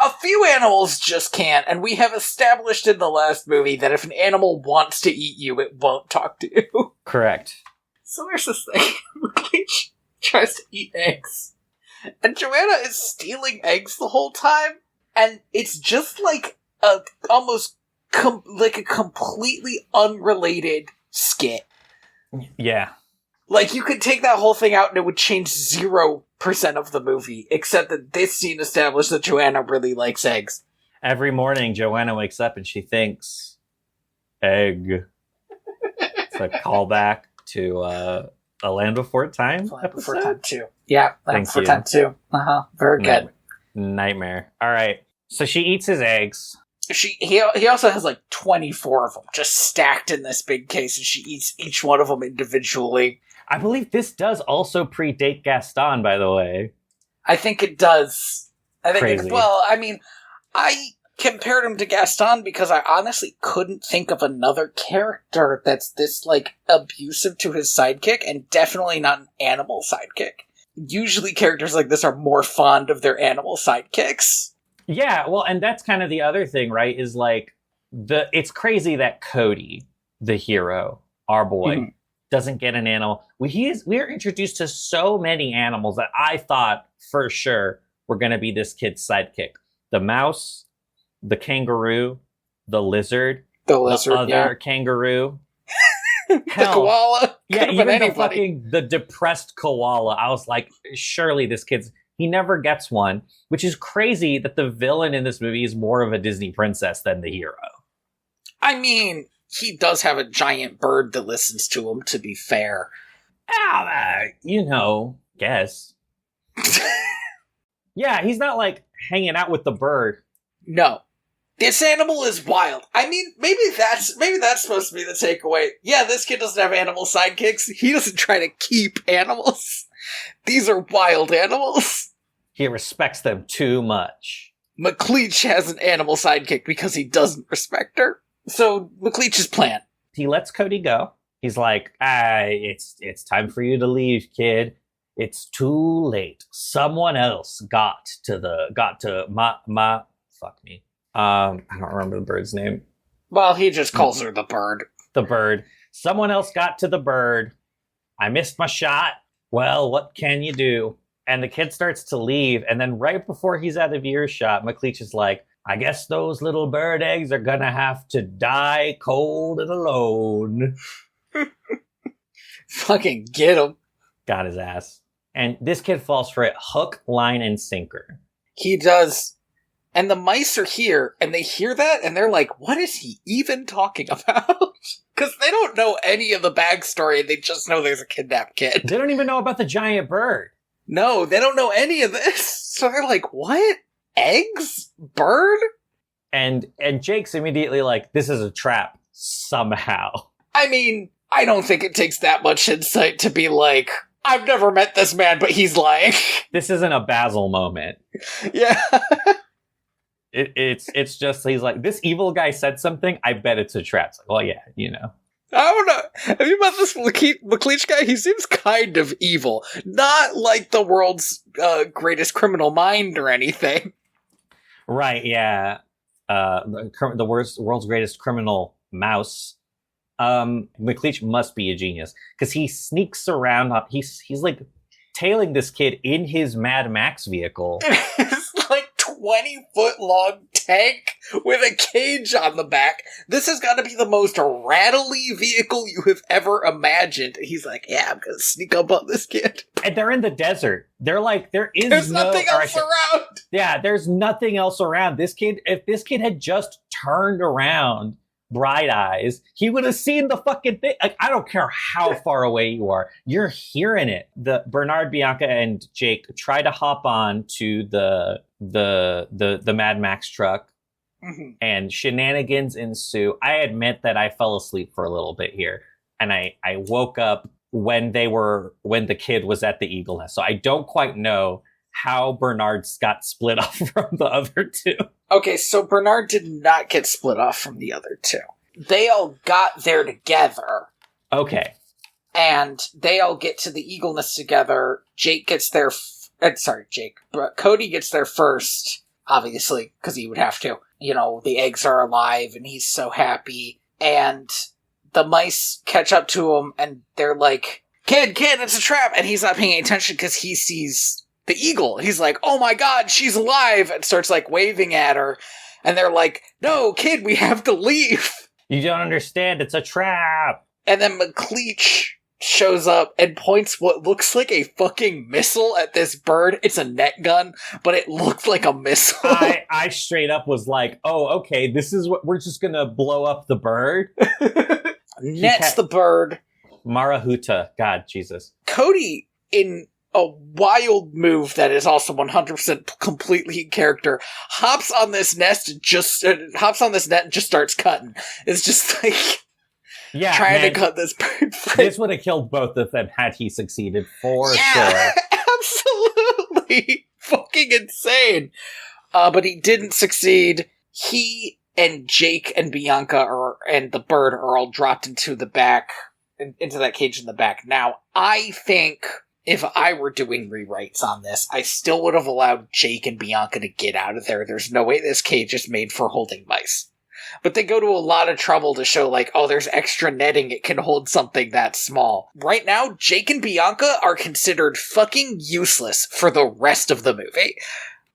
A few animals just can't, and we have established in the last movie that if an animal wants to eat you, it won't talk to you. Correct. So there's this thing. McLeach tries to eat eggs, and Joanna is stealing eggs the whole time, and it's just like a completely unrelated skit. Yeah. Like, you could take that whole thing out and it would change 0% of the movie, except that this scene established that Joanna really likes eggs. Every morning, Joanna wakes up and she thinks, egg. It's a callback to A Land Before Time episode? Before Time 2. Yeah, Land Before Time 2. Very good. Nightmare. All right. So she eats his eggs. He also has like 24 of them just stacked in this big case, and she eats each one of them individually. I believe this does also predate Gaston, by the way. I think it does. I compared him to Gaston because I honestly couldn't think of another character that's this, like, abusive to his sidekick, and definitely not an animal sidekick. Usually characters like this are more fond of their animal sidekicks. Yeah, well, and that's kind of the other thing, right? Is like it's crazy that Cody, the hero, our boy, doesn't get an animal. We are introduced to so many animals that I thought for sure were going to be this kid's sidekick. The mouse, the kangaroo, the lizard, the other kangaroo. The koala. Yeah, even the depressed koala. I was like, surely this he never gets one, which is crazy that the villain in this movie is more of a Disney princess than the hero. I mean, he does have a giant bird that listens to him, to be fair. Guess. Yeah, he's not like hanging out with the bird. No. This animal is wild. I mean, maybe that's supposed to be the takeaway. Yeah, this kid doesn't have animal sidekicks. He doesn't try to keep animals. These are wild animals. He respects them too much. McLeach has an animal sidekick because he doesn't respect her. So, McLeach's plan. He lets Cody go. He's like, it's time for you to leave, kid. It's too late. Someone else got to my fuck me. I don't remember the bird's name. Well, he just calls her the bird. The bird. Someone else got to the bird. I missed my shot. Well, what can you do? And the kid starts to leave, and then right before he's out of earshot, McLeach is like, I guess those little bird eggs are gonna have to die cold and alone. Fucking get him. Got his ass. And this kid falls for it hook, line, and sinker. He does. And the mice are here, and they hear that, and they're like, what is he even talking about? Because they don't know any of the backstory, they just know there's a kidnapped kid. They don't even know about the giant bird. No, they don't know any of this. So they're like, what? Eggs? Bird? And Jake's immediately like, this is a trap, somehow. I mean, I don't think it takes that much insight to be like, I've never met this man, but he's lying. This isn't a Basil moment. Yeah. It's just, he's like, this evil guy said something, I bet it's a trap. It's like, well, yeah, you know. I don't know. Have you met this McLeach guy? He seems kind of evil. Not like the world's greatest criminal mind or anything. Right, yeah. The world's greatest criminal mouse. McLeach must be a genius. Because he sneaks around, he's like tailing this kid in his Mad Max vehicle. It's like 20-foot long tank with a cage on the back. This has got to be the most rattly vehicle you have ever imagined. He's like, yeah, I'm gonna sneak up on this kid. And they're in the desert. They're like, there's nothing else around. Yeah, there's nothing else around. If this kid had just turned around, bright eyes, he would have seen the fucking thing. Like, I don't care how far away you are, you're hearing it. The Bernard, Bianca, and Jake try to hop on to the Mad Max truck, and shenanigans ensue. I admit that I fell asleep for a little bit here, and I woke up when the kid was at the Eagle Nest. So I don't quite know how Bernard got split off from the other two. Okay, so Bernard did not get split off from the other two. They all got there together. Okay. And they all get to the Eagle Nest together. Jake gets there. Cody gets there first, obviously, because he would have to. You know, the eggs are alive, and he's so happy. And the mice catch up to him, and they're like, Kid, it's a trap! And he's not paying attention because he sees the eagle. He's like, oh my god, she's alive! And starts, like, waving at her. And they're like, no, kid, we have to leave! You don't understand, it's a trap! And then McLeach shows up and points what looks like a fucking missile at this bird. It's a net gun, but it looked like a missile. I straight up was like, oh, okay, this is what we're just gonna blow up the bird. Nets the bird. Marahuta. God, Jesus. Cody, in a wild move that is also 100% completely in character, hops on this net and just starts cutting. It's just like, trying to cut this bird free. This would have killed both of them had he succeeded, for sure. Absolutely fucking insane. But he didn't succeed. He and Jake and Bianca and the bird are all dropped into that cage in the back. Now, I think if I were doing rewrites on this, I still would have allowed Jake and Bianca to get out of there. There's no way this cage is made for holding mice. But they go to a lot of trouble to show, like, oh, there's extra netting, it can hold something that small. Right now, Jake and Bianca are considered fucking useless for the rest of the movie.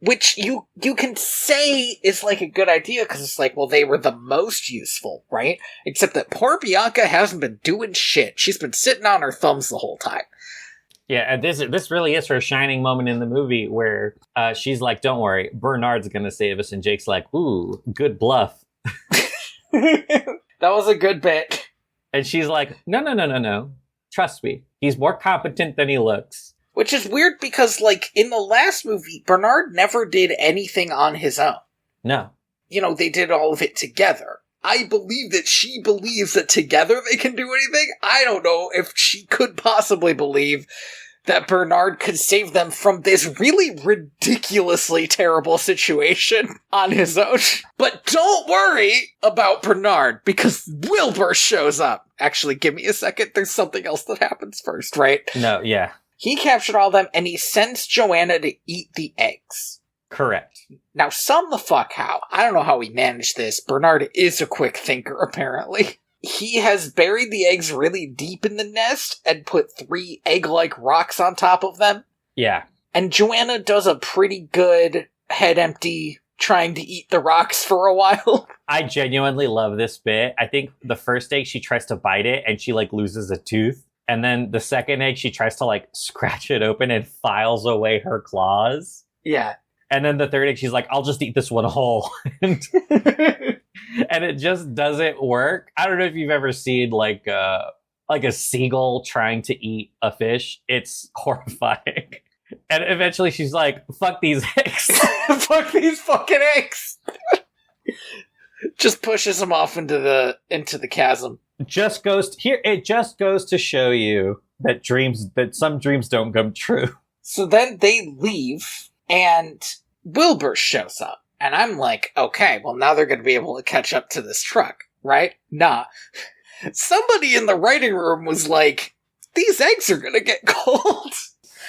Which you can say is, like, a good idea, because it's like, well, they were the most useful, right? Except that poor Bianca hasn't been doing shit. She's been sitting on her thumbs the whole time. Yeah, and this really is her shining moment in the movie, where she's like, don't worry, Bernard's gonna save us, and Jake's like, ooh, good bluff. That was a good bit. And she's like, no. Trust me, he's more competent than he looks. Which is weird because, like, in the last movie, Bernard never did anything on his own. No. You know, they did all of it together. I believe that she believes that together they can do anything. I don't know if she could possibly believe that Bernard could save them from this really ridiculously terrible situation on his own. But don't worry about Bernard, because Wilbur shows up. Actually, give me a second. There's something else that happens first, right? No, yeah. He captured all of them, and he sends Joanna to eat the eggs. Correct. Now, some the fuck how. I don't know how he managed this. Bernard is a quick thinker, apparently. He has buried the eggs really deep in the nest and put 3 egg-like rocks on top of them. Yeah. And Joanna does a pretty good head empty trying to eat the rocks for a while. I genuinely love this bit. I think the first egg, she tries to bite it, and she, like, loses a tooth. And then the second egg, she tries to, like, scratch it open and files away her claws. Yeah. And then the third egg, she's like, I'll just eat this one whole. And it just doesn't work. I don't know if you've ever seen, like a seagull trying to eat a fish. It's horrifying. And eventually she's like, fuck these eggs. Fuck these fucking eggs. Just pushes them off into the chasm. It just goes to show you that some dreams don't come true. So then they leave, and Wilbur shows up. And I'm like, okay, well, now they're going to be able to catch up to this truck, right? Nah. Somebody in the writing room was like, these eggs are going to get cold.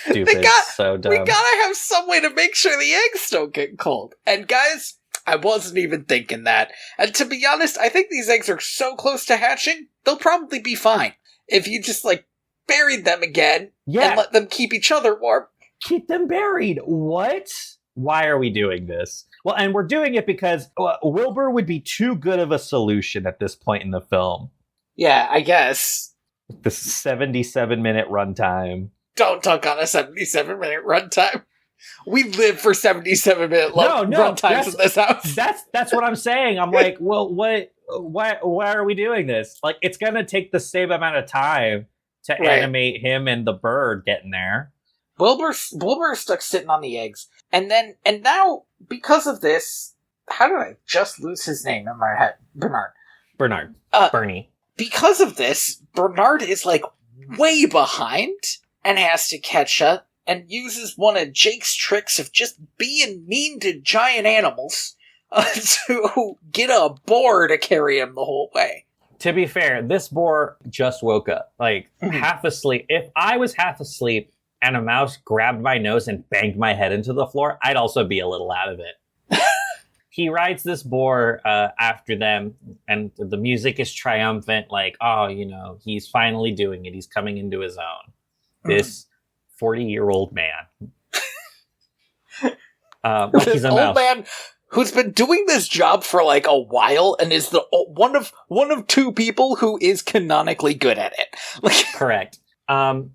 Stupid. So dumb. We gotta have some way to make sure the eggs don't get cold. And guys, I wasn't even thinking that. And to be honest, I think these eggs are so close to hatching, they'll probably be fine. If you just, like, buried them again and let them keep each other warm. Keep them buried. What? Why are we doing this? Well, and we're doing it because Wilbur would be too good of a solution at this point in the film. Yeah, I guess. The 77-minute runtime. Don't talk on a 77-minute runtime. We live for 77-minute runtimes in this house. That's what I'm saying. I'm like, well, why are we doing this? Like, it's gonna take the same amount of time to animate him and the bird getting there. Wilbur's stuck sitting on the eggs. And now, because of this, how did I just lose his name in my head? Bernard. Bernie. Because of this, Bernard is, like, way behind and has to catch up and uses one of Jake's tricks of just being mean to giant animals to get a boar to carry him the whole way. To be fair, this boar just woke up, like, half asleep. If I was half asleep and a mouse grabbed my nose and banged my head into the floor, I'd also be a little out of it. He rides this boar after them, and the music is triumphant, like, oh, you know, he's finally doing it. He's coming into his own. This 40-year-old man. This old man who's been doing this job for, like, a while and is the one of 2 people who is canonically good at it. Like, correct.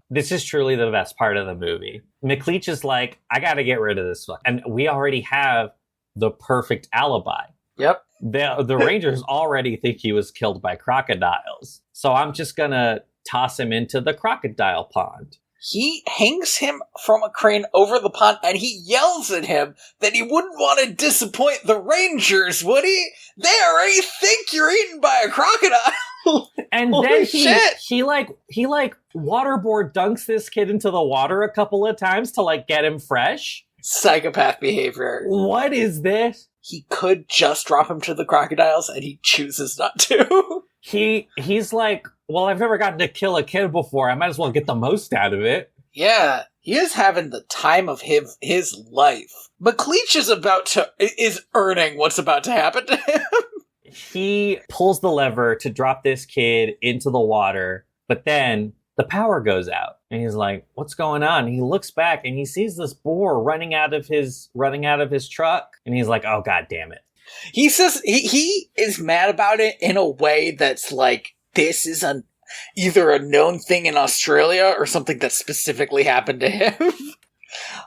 This is truly the best part of the movie. McLeach is like, I gotta get rid of this fuck. And we already have the perfect alibi. Yep. The Rangers already think he was killed by crocodiles. So I'm just gonna toss him into the crocodile pond. He hangs him from a crane over the pond, and he yells at him that he wouldn't want to disappoint the Rangers, would he? They already think you're eaten by a crocodile. And then he waterboard dunks this kid into the water a couple of times to, like, get him fresh. Psychopath behavior. What is this? He could just drop him to the crocodiles, and he chooses not to. He's like, well, I've never gotten to kill a kid before. I might as well get the most out of it. Yeah, he is having the time of his life. McLeach is earning what's about to happen to him. he pulls the lever to drop this kid into the water, but then the power goes out. And he's like, what's going on? And he looks back and he sees this boar running out of his truck. And he's like, oh, God damn it. He says he is mad about it in a way that's like, this is either a known thing in Australia or something that specifically happened to him.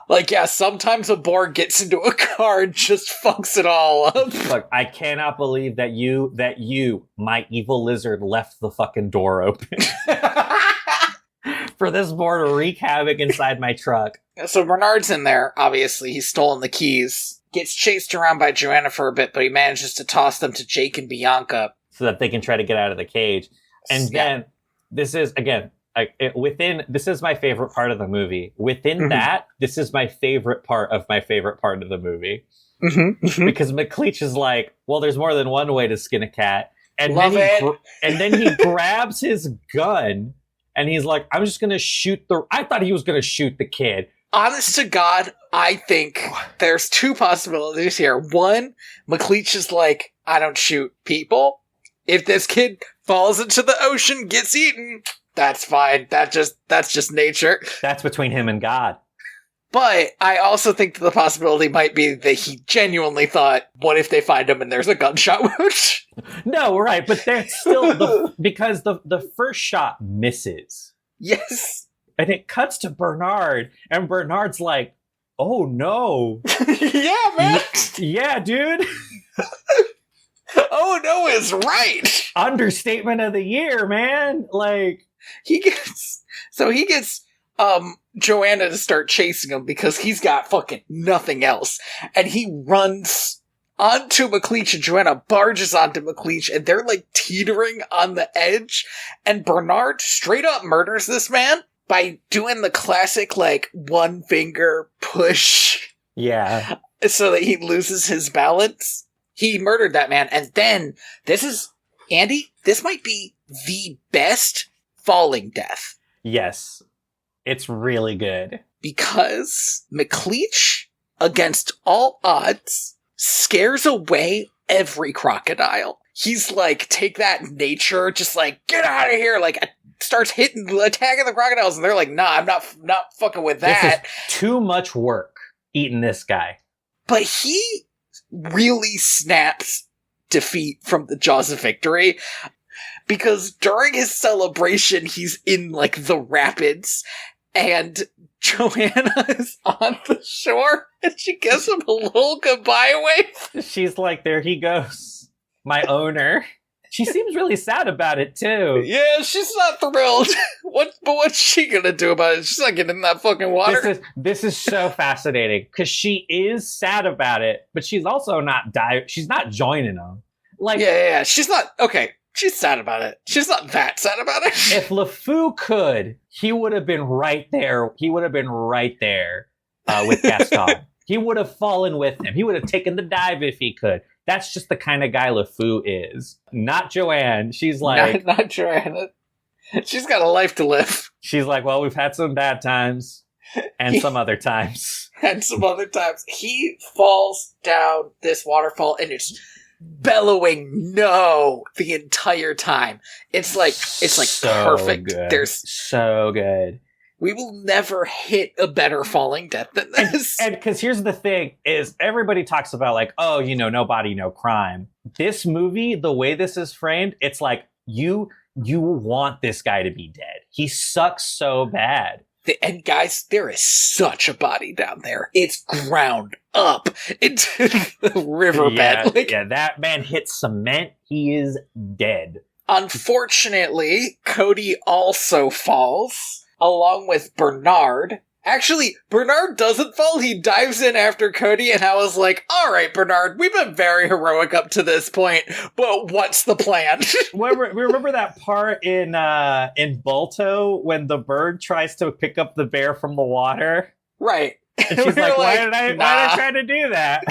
Like, yeah, sometimes a boar gets into a car and just fucks it all up. Look, I cannot believe that you, my evil lizard, left the fucking door open. For this boar to wreak havoc inside my truck. So Bernard's in there, obviously. He's stolen the keys. Gets chased around by Joanna for a bit, but he manages to toss them to Jake and Bianca. So that they can try to get out of the cage. And then, this is, again, this is my favorite part of the movie. Within that, this is my favorite part of the movie. Because McLeach is like, well, there's more than one way to skin a cat. And then he grabs his gun. And he's like, I'm just going to shoot I thought he was going to shoot the kid. Honest to God, I think there's two possibilities here. One, McLeach is like, I don't shoot people. If this kid falls into the ocean, gets eaten, that's fine. That's just nature. That's between him and God. But I also think that the possibility might be that he genuinely thought, what if they find him and there's a gunshot wound? No, right, but there's still because the first shot misses. Yes. And it cuts to Bernard, and Bernard's like, oh no. Yeah, man. Yeah, dude. Oh no is right. Understatement of the year, man. Like, he gets Joanna to start chasing him because he's got fucking nothing else. And he runs onto McLeach, and Joanna barges onto McLeach, and they're like teetering on the edge. And Bernard straight up murders this man by doing the classic, like, one finger push. Yeah. So that he loses his balance. He murdered that man. And then, this might be the best falling death. Yes. It's really good. Because McLeach, against all odds, scares away every crocodile. He's like, take that, nature, just like, get out of here, like, starts attacking the crocodiles, and they're like, nah, I'm not fucking with that. This is too much work, eating this guy. But he really snaps defeat from the jaws of victory, because during his celebration, he's in, like, the rapids, and Joanna is on the shore, and she gives him a little goodbye wave. She's like, there he goes, my owner. She seems really sad about it, too. Yeah, she's not thrilled. But what's she gonna do about it? She's not getting in that fucking water. This is so fascinating, because she is sad about it, but she's also not she's not joining them. Like, yeah. She's not, okay. She's sad about it. She's not that sad about it. If LeFou could, he would have been right there. He would have been right there with Gaston. He would have fallen with him. He would have taken the dive if he could. That's just the kind of guy LeFou is. Not Joanne. She's like... Not Joanne. She's got a life to live. She's like, well, we've had some bad times. And some other times. And some other times. He falls down this waterfall, and it's bellowing no the entire time. It's like so perfect. Good. So good. We will never hit a better falling death than this. And because here's the thing is everybody talks about like, oh, no body, no crime. This movie, the way this is framed, it's like you want this guy to be dead. He sucks so bad. And guys, there is such a body down there. It's ground up into the riverbed. Yeah, that man hits cement. He is dead. Unfortunately, Cody also falls, along with Bernard. Actually, Bernard doesn't fall. He dives in after Cody, and I was like, all right, Bernard, we've been very heroic up to this point, but what's the plan? Remember that part in Balto when the bird tries to pick up the bear from the water? Right. And she's like, why did I try to do that?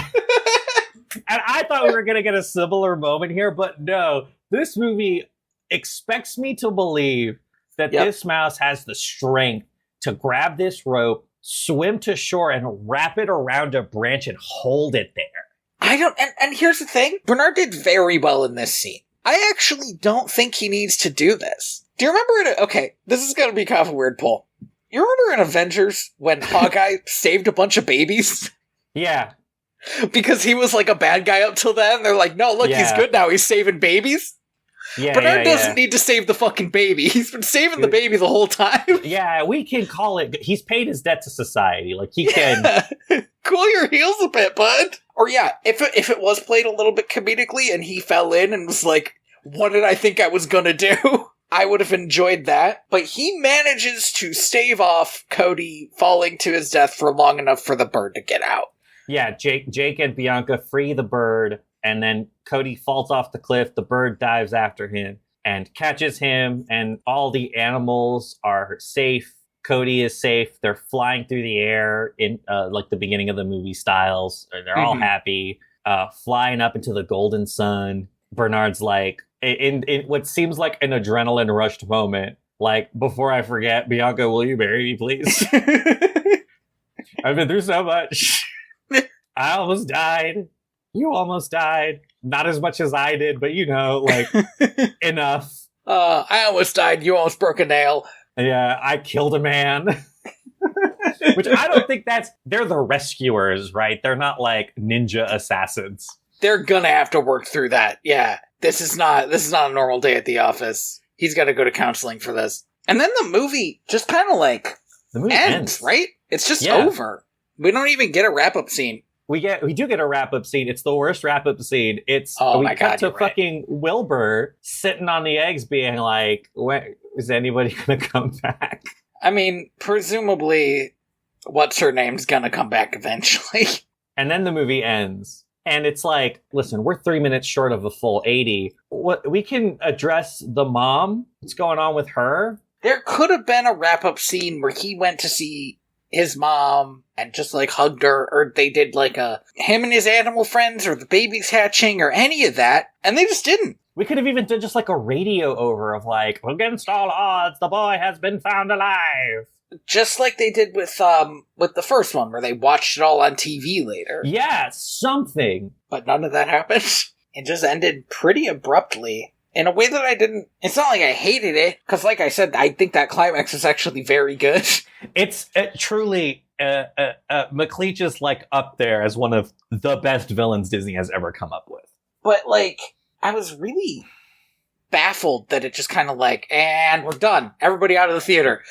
And I thought we were going to get a similar moment here, but no. This movie expects me to believe that this mouse has the strength to grab this rope, swim to shore, and wrap it around a branch and hold it there. and here's the thing. Bernard did very well in this scene. I actually don't think he needs to do this. Do you remember okay, this is gonna be kind of a weird poll. You remember in Avengers when Hawkeye saved a bunch of babies? Yeah. Because he was like a bad guy up till then. They're like, no, look, he's good now. He's saving babies. Yeah, Bernard doesn't need to save the fucking baby. He's been saving the baby the whole time. Yeah, we can call it. He's paid his debt to society. Like, he can. Cool your heels a bit, bud. Or yeah, if it was played a little bit comedically and he fell in and was like, what did I think I was gonna do? I would have enjoyed that. But he manages to stave off Cody falling to his death for long enough for the bird to get out. Yeah, Jake and Bianca free the bird, and then Cody falls off the cliff. The bird dives after him and catches him, and all the animals are safe. Cody is safe. They're flying through the air in like the beginning of the movie styles. They're all happy, flying up into the golden sun. Bernard's like, in what seems like an adrenaline rushed moment, like, before I forget, Bianca, will you marry me, please? I've been through so much. I almost died. You almost died. Not as much as I did, but like, enough. I almost died. You almost broke a nail. Yeah, I killed a man. Which I don't think they're the rescuers, right? They're not like ninja assassins. They're gonna have to work through that. Yeah. This is not a normal day at the office. He's got to go to counseling for this. And then the movie just kind of like ends, right? It's just over. We don't even get a wrap-up scene. We do get a wrap-up scene. It's the worst wrap-up scene. We cut to fucking Wilbur sitting on the eggs being like, when is anybody going to come back? I mean, presumably, what's-her-name's going to come back eventually. And then the movie ends. And it's like, listen, we're 3 minutes short of a full 80. We can address the mom. What's going on with her? There could have been a wrap-up scene where he went to see his mom and just like hugged her, or they did like him and his animal friends, or the baby's hatching, or any of that, and they just didn't. We could have even done just like a radio over of like, against all odds, the boy has been found alive. Just like they did with the first one, where they watched it all on TV later. Yeah, something. But none of that happened. It just ended pretty abruptly. In a way that I didn't... It's not like I hated it, because like I said, I think that climax is actually very good. It's truly... McLeach is like up there as one of the best villains Disney has ever come up with. But like, I was really baffled that it just kind of like, and we're done. Everybody out of the theater.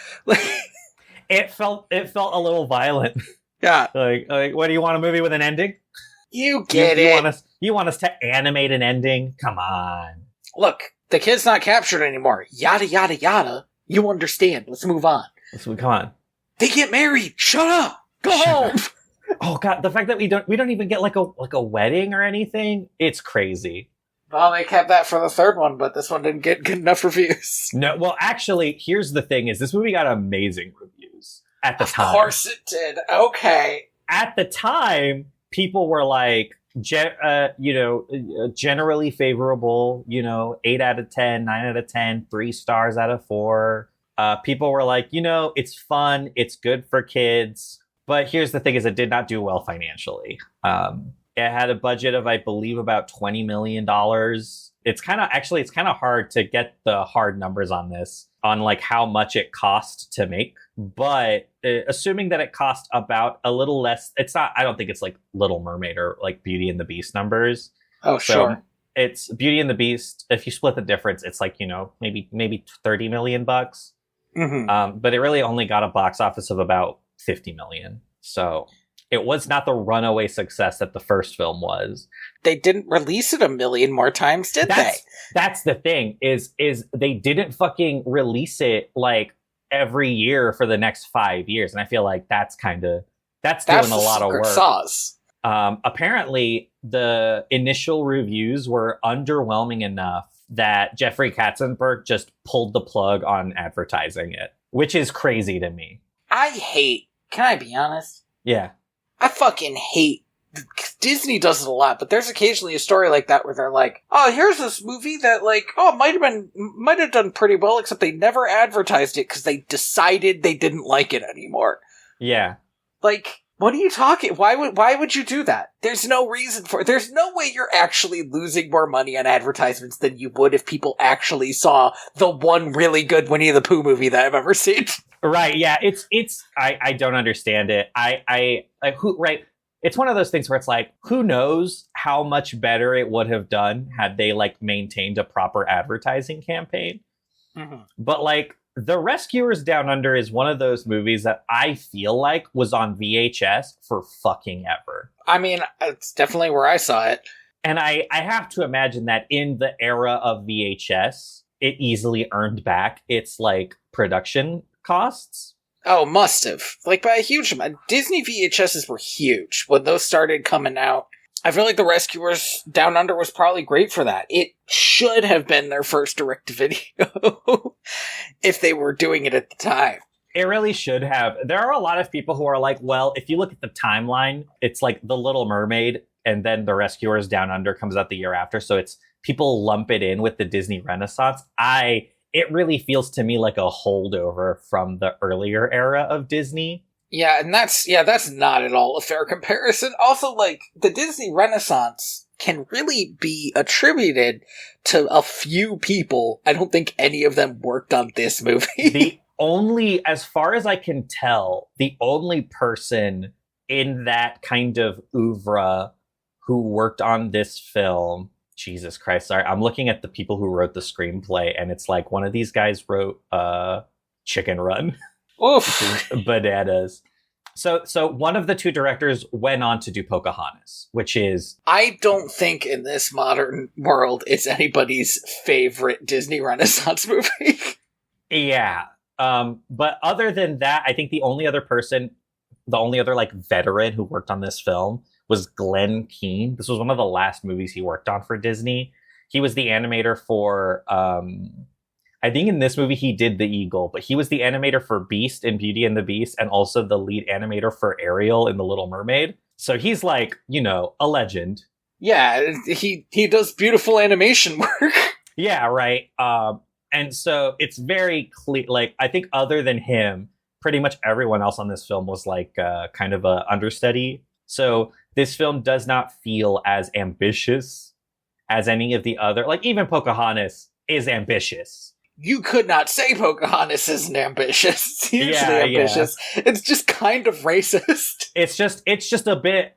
It felt a little violent. Yeah. Like, what, do you want a movie with an ending? You get it. You want us to animate an ending? Come on. Look, the kid's not captured anymore. Yada, yada, yada. You understand. Let's move on. Come on. They get married. Shut up. Go home. Oh god, the fact that we don't even get like a wedding or anything, it's crazy. Well, they kept that for the third one, but this one didn't get good enough reviews. No, well, actually, here's the thing: is this movie got amazing reviews at the time? Of course it did. Okay. At the time, people were like, generally favorable. 8 out of 10, 9 out of 10, 3 stars out of 4. People were like, it's fun, it's good for kids. But here's the thing: is it did not do well financially. It had a budget of, I believe, about $20 million. It's kind of hard to get the hard numbers on this, on like how much it cost to make. But assuming that it cost about a little less, I don't think it's like Little Mermaid or like Beauty and the Beast numbers. Oh, sure. It's Beauty and the Beast. If you split the difference, it's like, maybe $30 million bucks. Mm-hmm. But it really only got a box office of about 50 million. So it was not the runaway success that the first film was. They didn't release it a million more times, did they? That's the thing, is they didn't fucking release it like every year for the next 5 years. And I feel like that's doing a lot of work. Sauce. Apparently the initial reviews were underwhelming enough that Jeffrey Katzenberg just pulled the plug on advertising it, which is crazy to me. Can I be honest? Yeah. I fucking hate, Disney does it a lot, but there's occasionally a story like that where they're like, oh, here's this movie that might have done pretty well, except they never advertised it because they decided they didn't like it anymore. Yeah. Like, What are you talking? Why would you do that? There's no reason for it. There's no way you're actually losing more money on advertisements than you would if people actually saw the one really good Winnie the Pooh movie that I've ever seen. Right, yeah, I don't understand it. It's one of those things where it's like, who knows how much better it would have done had they, like, maintained a proper advertising campaign. Mm-hmm. But, like, The Rescuers Down Under is one of those movies that I feel like was on VHS for fucking ever. I mean, it's definitely where I saw it. And I have to imagine that in the era of VHS, it easily earned back its, like, production costs. Oh, must have. Like, by a huge amount. Disney VHSs were huge when those started coming out. I feel like The Rescuers Down Under was probably great for that. It should have been their first direct-to-video if they were doing it at the time. It really should have. There are a lot of people who are like, well, if you look at the timeline, it's like The Little Mermaid and then The Rescuers Down Under comes out the year after. So it's people lump it in with the Disney Renaissance. It really feels to me like a holdover from the earlier era of Disney. Yeah, and that's not at all a fair comparison. Also, like, the Disney Renaissance can really be attributed to a few people. I don't think any of them worked on this movie. As far as I can tell, the only person in that kind of oeuvre who worked on this film, Jesus Christ, sorry, I'm looking at the people who wrote the screenplay, and it's like one of these guys wrote Chicken Run. Oof. Bananas. So one of the two directors went on to do Pocahontas, which is... I don't think in this modern world it's anybody's favorite Disney Renaissance movie. Yeah. But other than that, I think the only other like veteran who worked on this film was Glenn Keane. This was one of the last movies he worked on for Disney. He was the animator for... I think in this movie he did the Eagle, but he was the animator for Beast in Beauty and the Beast and also the lead animator for Ariel in The Little Mermaid. So he's like, a legend. Yeah, he does beautiful animation work. Yeah, right. And so it's very clear, like, I think other than him, pretty much everyone else on this film was like kind of a understudy. So this film does not feel as ambitious as any of the other, like even Pocahontas is ambitious. You could not say Pocahontas isn't ambitious. It's hugely ambitious. Yeah. It's just kind of racist. It's just a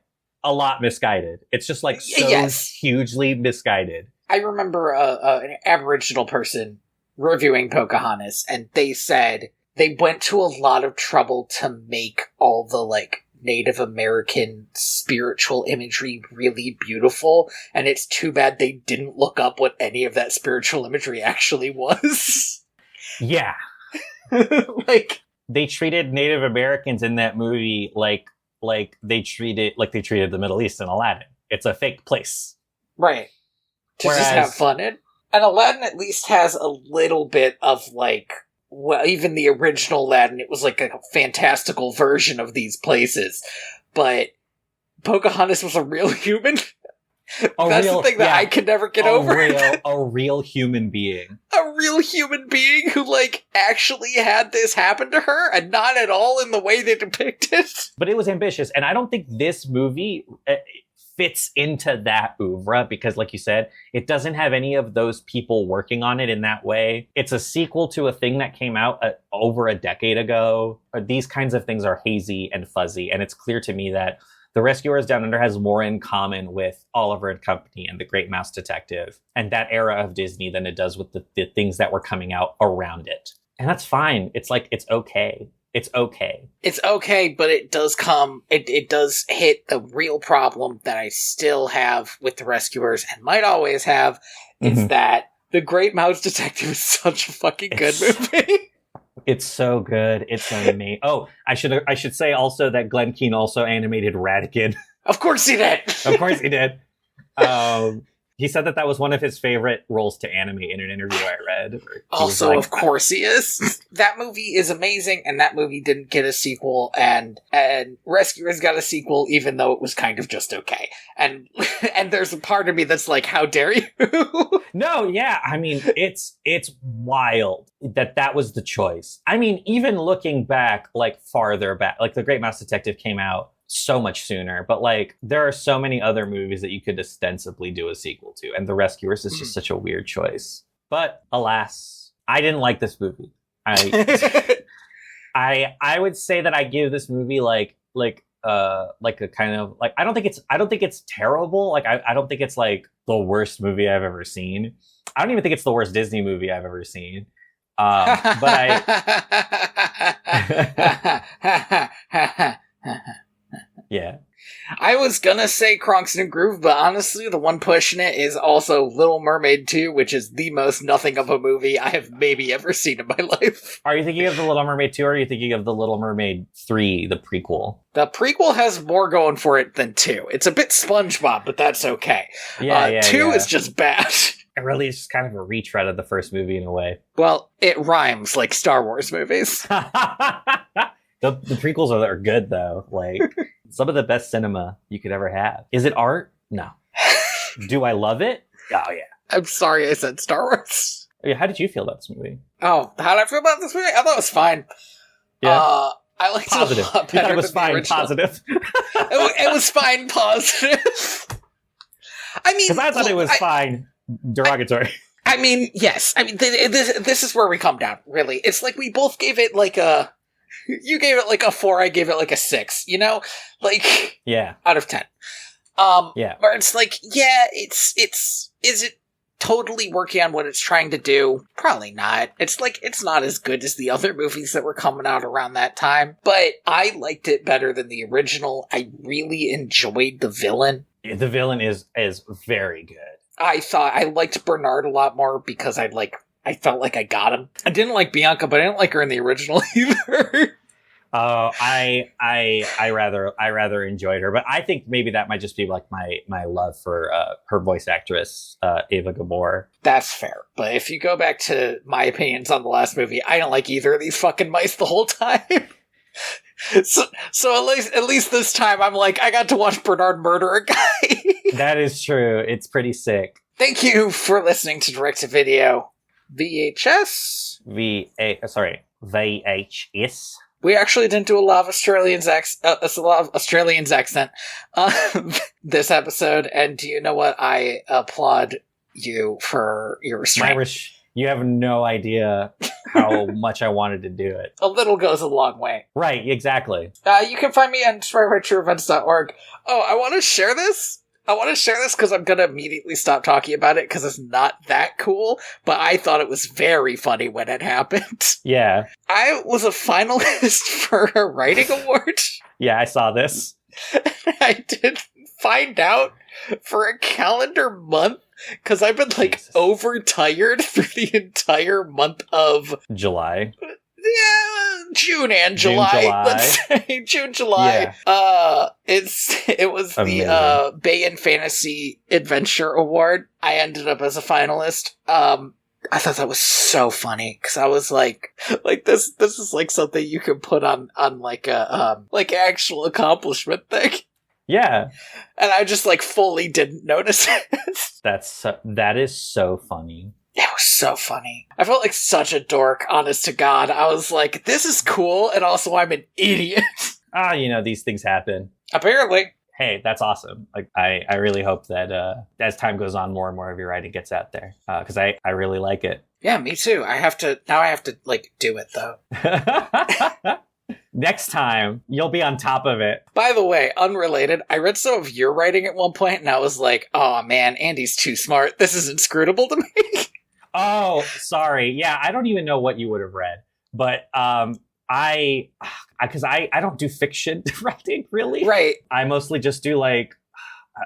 lot misguided. It's just like so hugely misguided. I remember an Aboriginal person reviewing Pocahontas, and they said they went to a lot of trouble to make all the like Native American spiritual imagery really beautiful, and it's too bad they didn't look up what any of that spiritual imagery actually was. Yeah. Like, they treated Native Americans in that movie like they treated the Middle East in Aladdin. It's a fake place. Right. To just have fun in. And Aladdin at least has a little bit of like, well, even the original Aladdin, it was like a fantastical version of these places. But Pocahontas was a real human. That's the thing that I could never get over. A real human being. A real human being who, like, actually had this happen to her, and not at all in the way they depict it. But it was ambitious, and I don't think this movie fits into that oeuvre, because, like you said, it doesn't have any of those people working on it in that way. It's a sequel to a thing that came out over a decade ago. These kinds of things are hazy and fuzzy, and it's clear to me that The Rescuers Down Under has more in common with Oliver and Company and The Great Mouse Detective and that era of Disney than it does with the things that were coming out around it. And that's fine. It's like, it's okay. It's okay. It's okay, but it does hit the real problem that I still have with The Rescuers and might always have, is that The Great Mouse Detective is such a fucking good movie. It's so good. It's amazing. Oh, I should say also that Glenn Keane also animated Ratigan. Of course he did. Of course he did. He said that was one of his favorite roles to animate in an interview I read. Also, like, of course he is. That movie is amazing, and that movie didn't get a sequel, and Rescuers got a sequel, even though it was kind of just okay. And there's a part of me that's like, how dare you? No, yeah, I mean, it's wild that was the choice. I mean, even looking back, like farther back, like The Great Mouse Detective came out so much sooner. But like, there are so many other movies that you could ostensibly do a sequel to, and The Rescuers is just such a weird choice. But alas, I didn't like this movie. I would say that I give this movie like a kind of like, I don't think it's terrible. Like I don't think it's like the worst movie I've ever seen. I don't even think it's the worst Disney movie I've ever seen. But yeah. I was gonna say Kronks and Groove, but honestly, the one pushing it is also Little Mermaid 2, which is the most nothing of a movie I have maybe ever seen in my life. Are you thinking of The Little Mermaid 2, or are you thinking of The Little Mermaid 3, the prequel? The prequel has more going for it than 2. It's a bit SpongeBob, but that's okay. 2 is just bad. It really is just kind of a retread of the first movie in a way. Well, it rhymes like Star Wars movies. The prequels are good, though. Like, some of the best cinema you could ever have. Is it art? No. Do I love it? Oh, yeah. I'm sorry I said Star Wars. Yeah, how did you feel about this movie? Oh, how did I feel about this movie? I thought it was fine. Yeah. I liked positive. it a lot better. You thought it was fine, positive. It was fine, positive. I mean, because I thought it was fine, derogatory. I mean, yes. I mean, this is where we come down, really. It's like we both gave it like a... You gave it like a 4, I gave it like a 6, you know? Like, yeah, out of 10. Yeah. Where it's like, yeah, is it totally working on what it's trying to do? Probably not. It's like, it's not as good as the other movies that were coming out around that time, but I liked it better than the original. I really enjoyed the villain. The villain is very good. I liked Bernard a lot more because I felt like I got him. I didn't like Bianca, but I didn't like her in the original either. I rather enjoyed her, but I think maybe that might just be like my love for her voice actress, Ava Gabor. That's fair. But if you go back to my opinions on the last movie, I don't like either of these fucking mice the whole time. So at least this time I'm like, I got to watch Bernard murder a guy. That is true. It's pretty sick. Thank you for listening to Direct to Video. VHS? VHS. We actually didn't do a lot of Australians accent this episode, and do you know what? I applaud you for your restraint. You have no idea how much I wanted to do it. A little goes a long way. Right, exactly. You can find me on TryRightTrueEvents.org. Oh, I want to share this because I'm going to immediately stop talking about it because it's not that cool, but I thought it was very funny when it happened. Yeah. I was a finalist for a writing award. Yeah, I saw this. I didn't find out for a calendar month because I've been overtired through the entire month of July. Yeah, June and July. Let's say June, July. Yeah. It was amazing. The Bay and Fantasy Adventure Award. I ended up as a finalist. I thought that was so funny because I was like this is like something you can put on like a actual accomplishment thing. Yeah. And I just fully didn't notice it. That is so funny. It was so funny. I felt like such a dork, honest to God. I was like, this is cool, and also I'm an idiot. These things happen. Apparently. Hey, that's awesome. Like, I really hope that as time goes on, more and more of your writing gets out there. Because I really like it. Yeah, me too. I have to do it, though. Next time, you'll be on top of it. By the way, unrelated, I read some of your writing at one point, and I was like, oh man, Andy's too smart. This is inscrutable to me. Oh, sorry. Yeah, I don't even know what you would have read. But because I don't do fiction writing, really. Right. I mostly just do like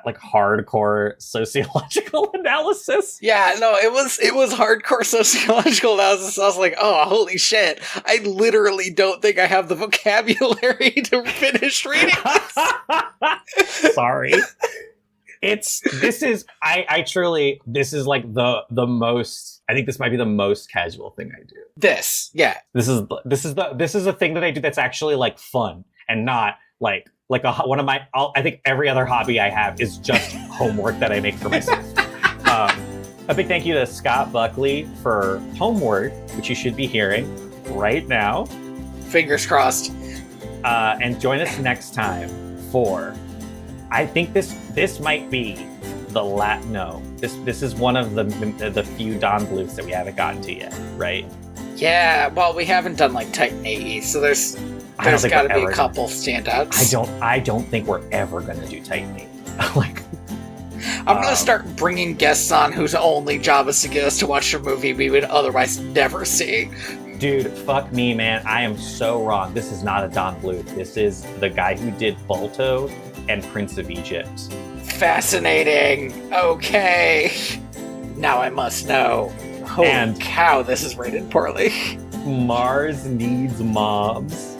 hardcore sociological analysis. Yeah, no, it was hardcore sociological analysis. I was like, oh, holy shit. I literally don't think I have the vocabulary to finish reading this. Sorry. This is like the most, I think this might be the most casual thing I do. This is a thing that I do that's actually like fun and not like one of my, I think every other hobby I have is just homework that I make for myself. A big thank you to Scott Buckley for Homeward, which you should be hearing right now. Fingers crossed. And join us next time 4. I think this might be this is one of the few Don Bluths that we haven't gotten to yet, right? Yeah, well, we haven't done like Titan AE, so there's got to be a couple standouts. I don't think we're ever gonna do Titan AE. Like, I'm gonna start bringing guests on whose only job is to get us to watch a movie we would otherwise never see. Dude, fuck me, man. I am so wrong. This is not a Don Bluth. This is the guy who did Balto and Prince of Egypt. Fascinating. Okay. Now I must know. Holy cow, this is rated poorly. Mars Needs Moms.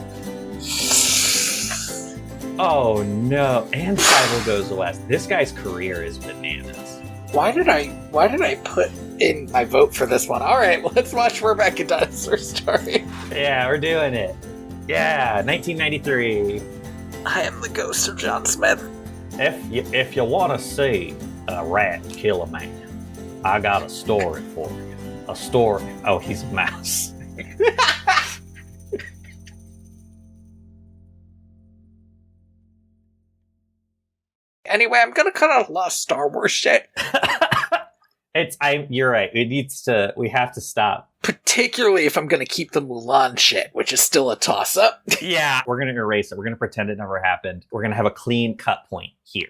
Oh no. And Cyber Goes West. This guy's career is bananas. Why did I put in my vote for this one? Alright, let's watch We're Back in Dinosaur Story. Yeah, we're doing it. Yeah, 1993. I am the ghost of John Smith. If you want to see a rat kill a man, I got a story for you. A story. Oh, he's a mouse. Anyway, I'm gonna cut out a lot of Star Wars shit. You're right. We have to stop. Particularly if I'm gonna keep the Mulan shit, which is still a toss-up. Yeah. We're gonna erase it. We're gonna pretend it never happened. We're gonna have a clean cut point here.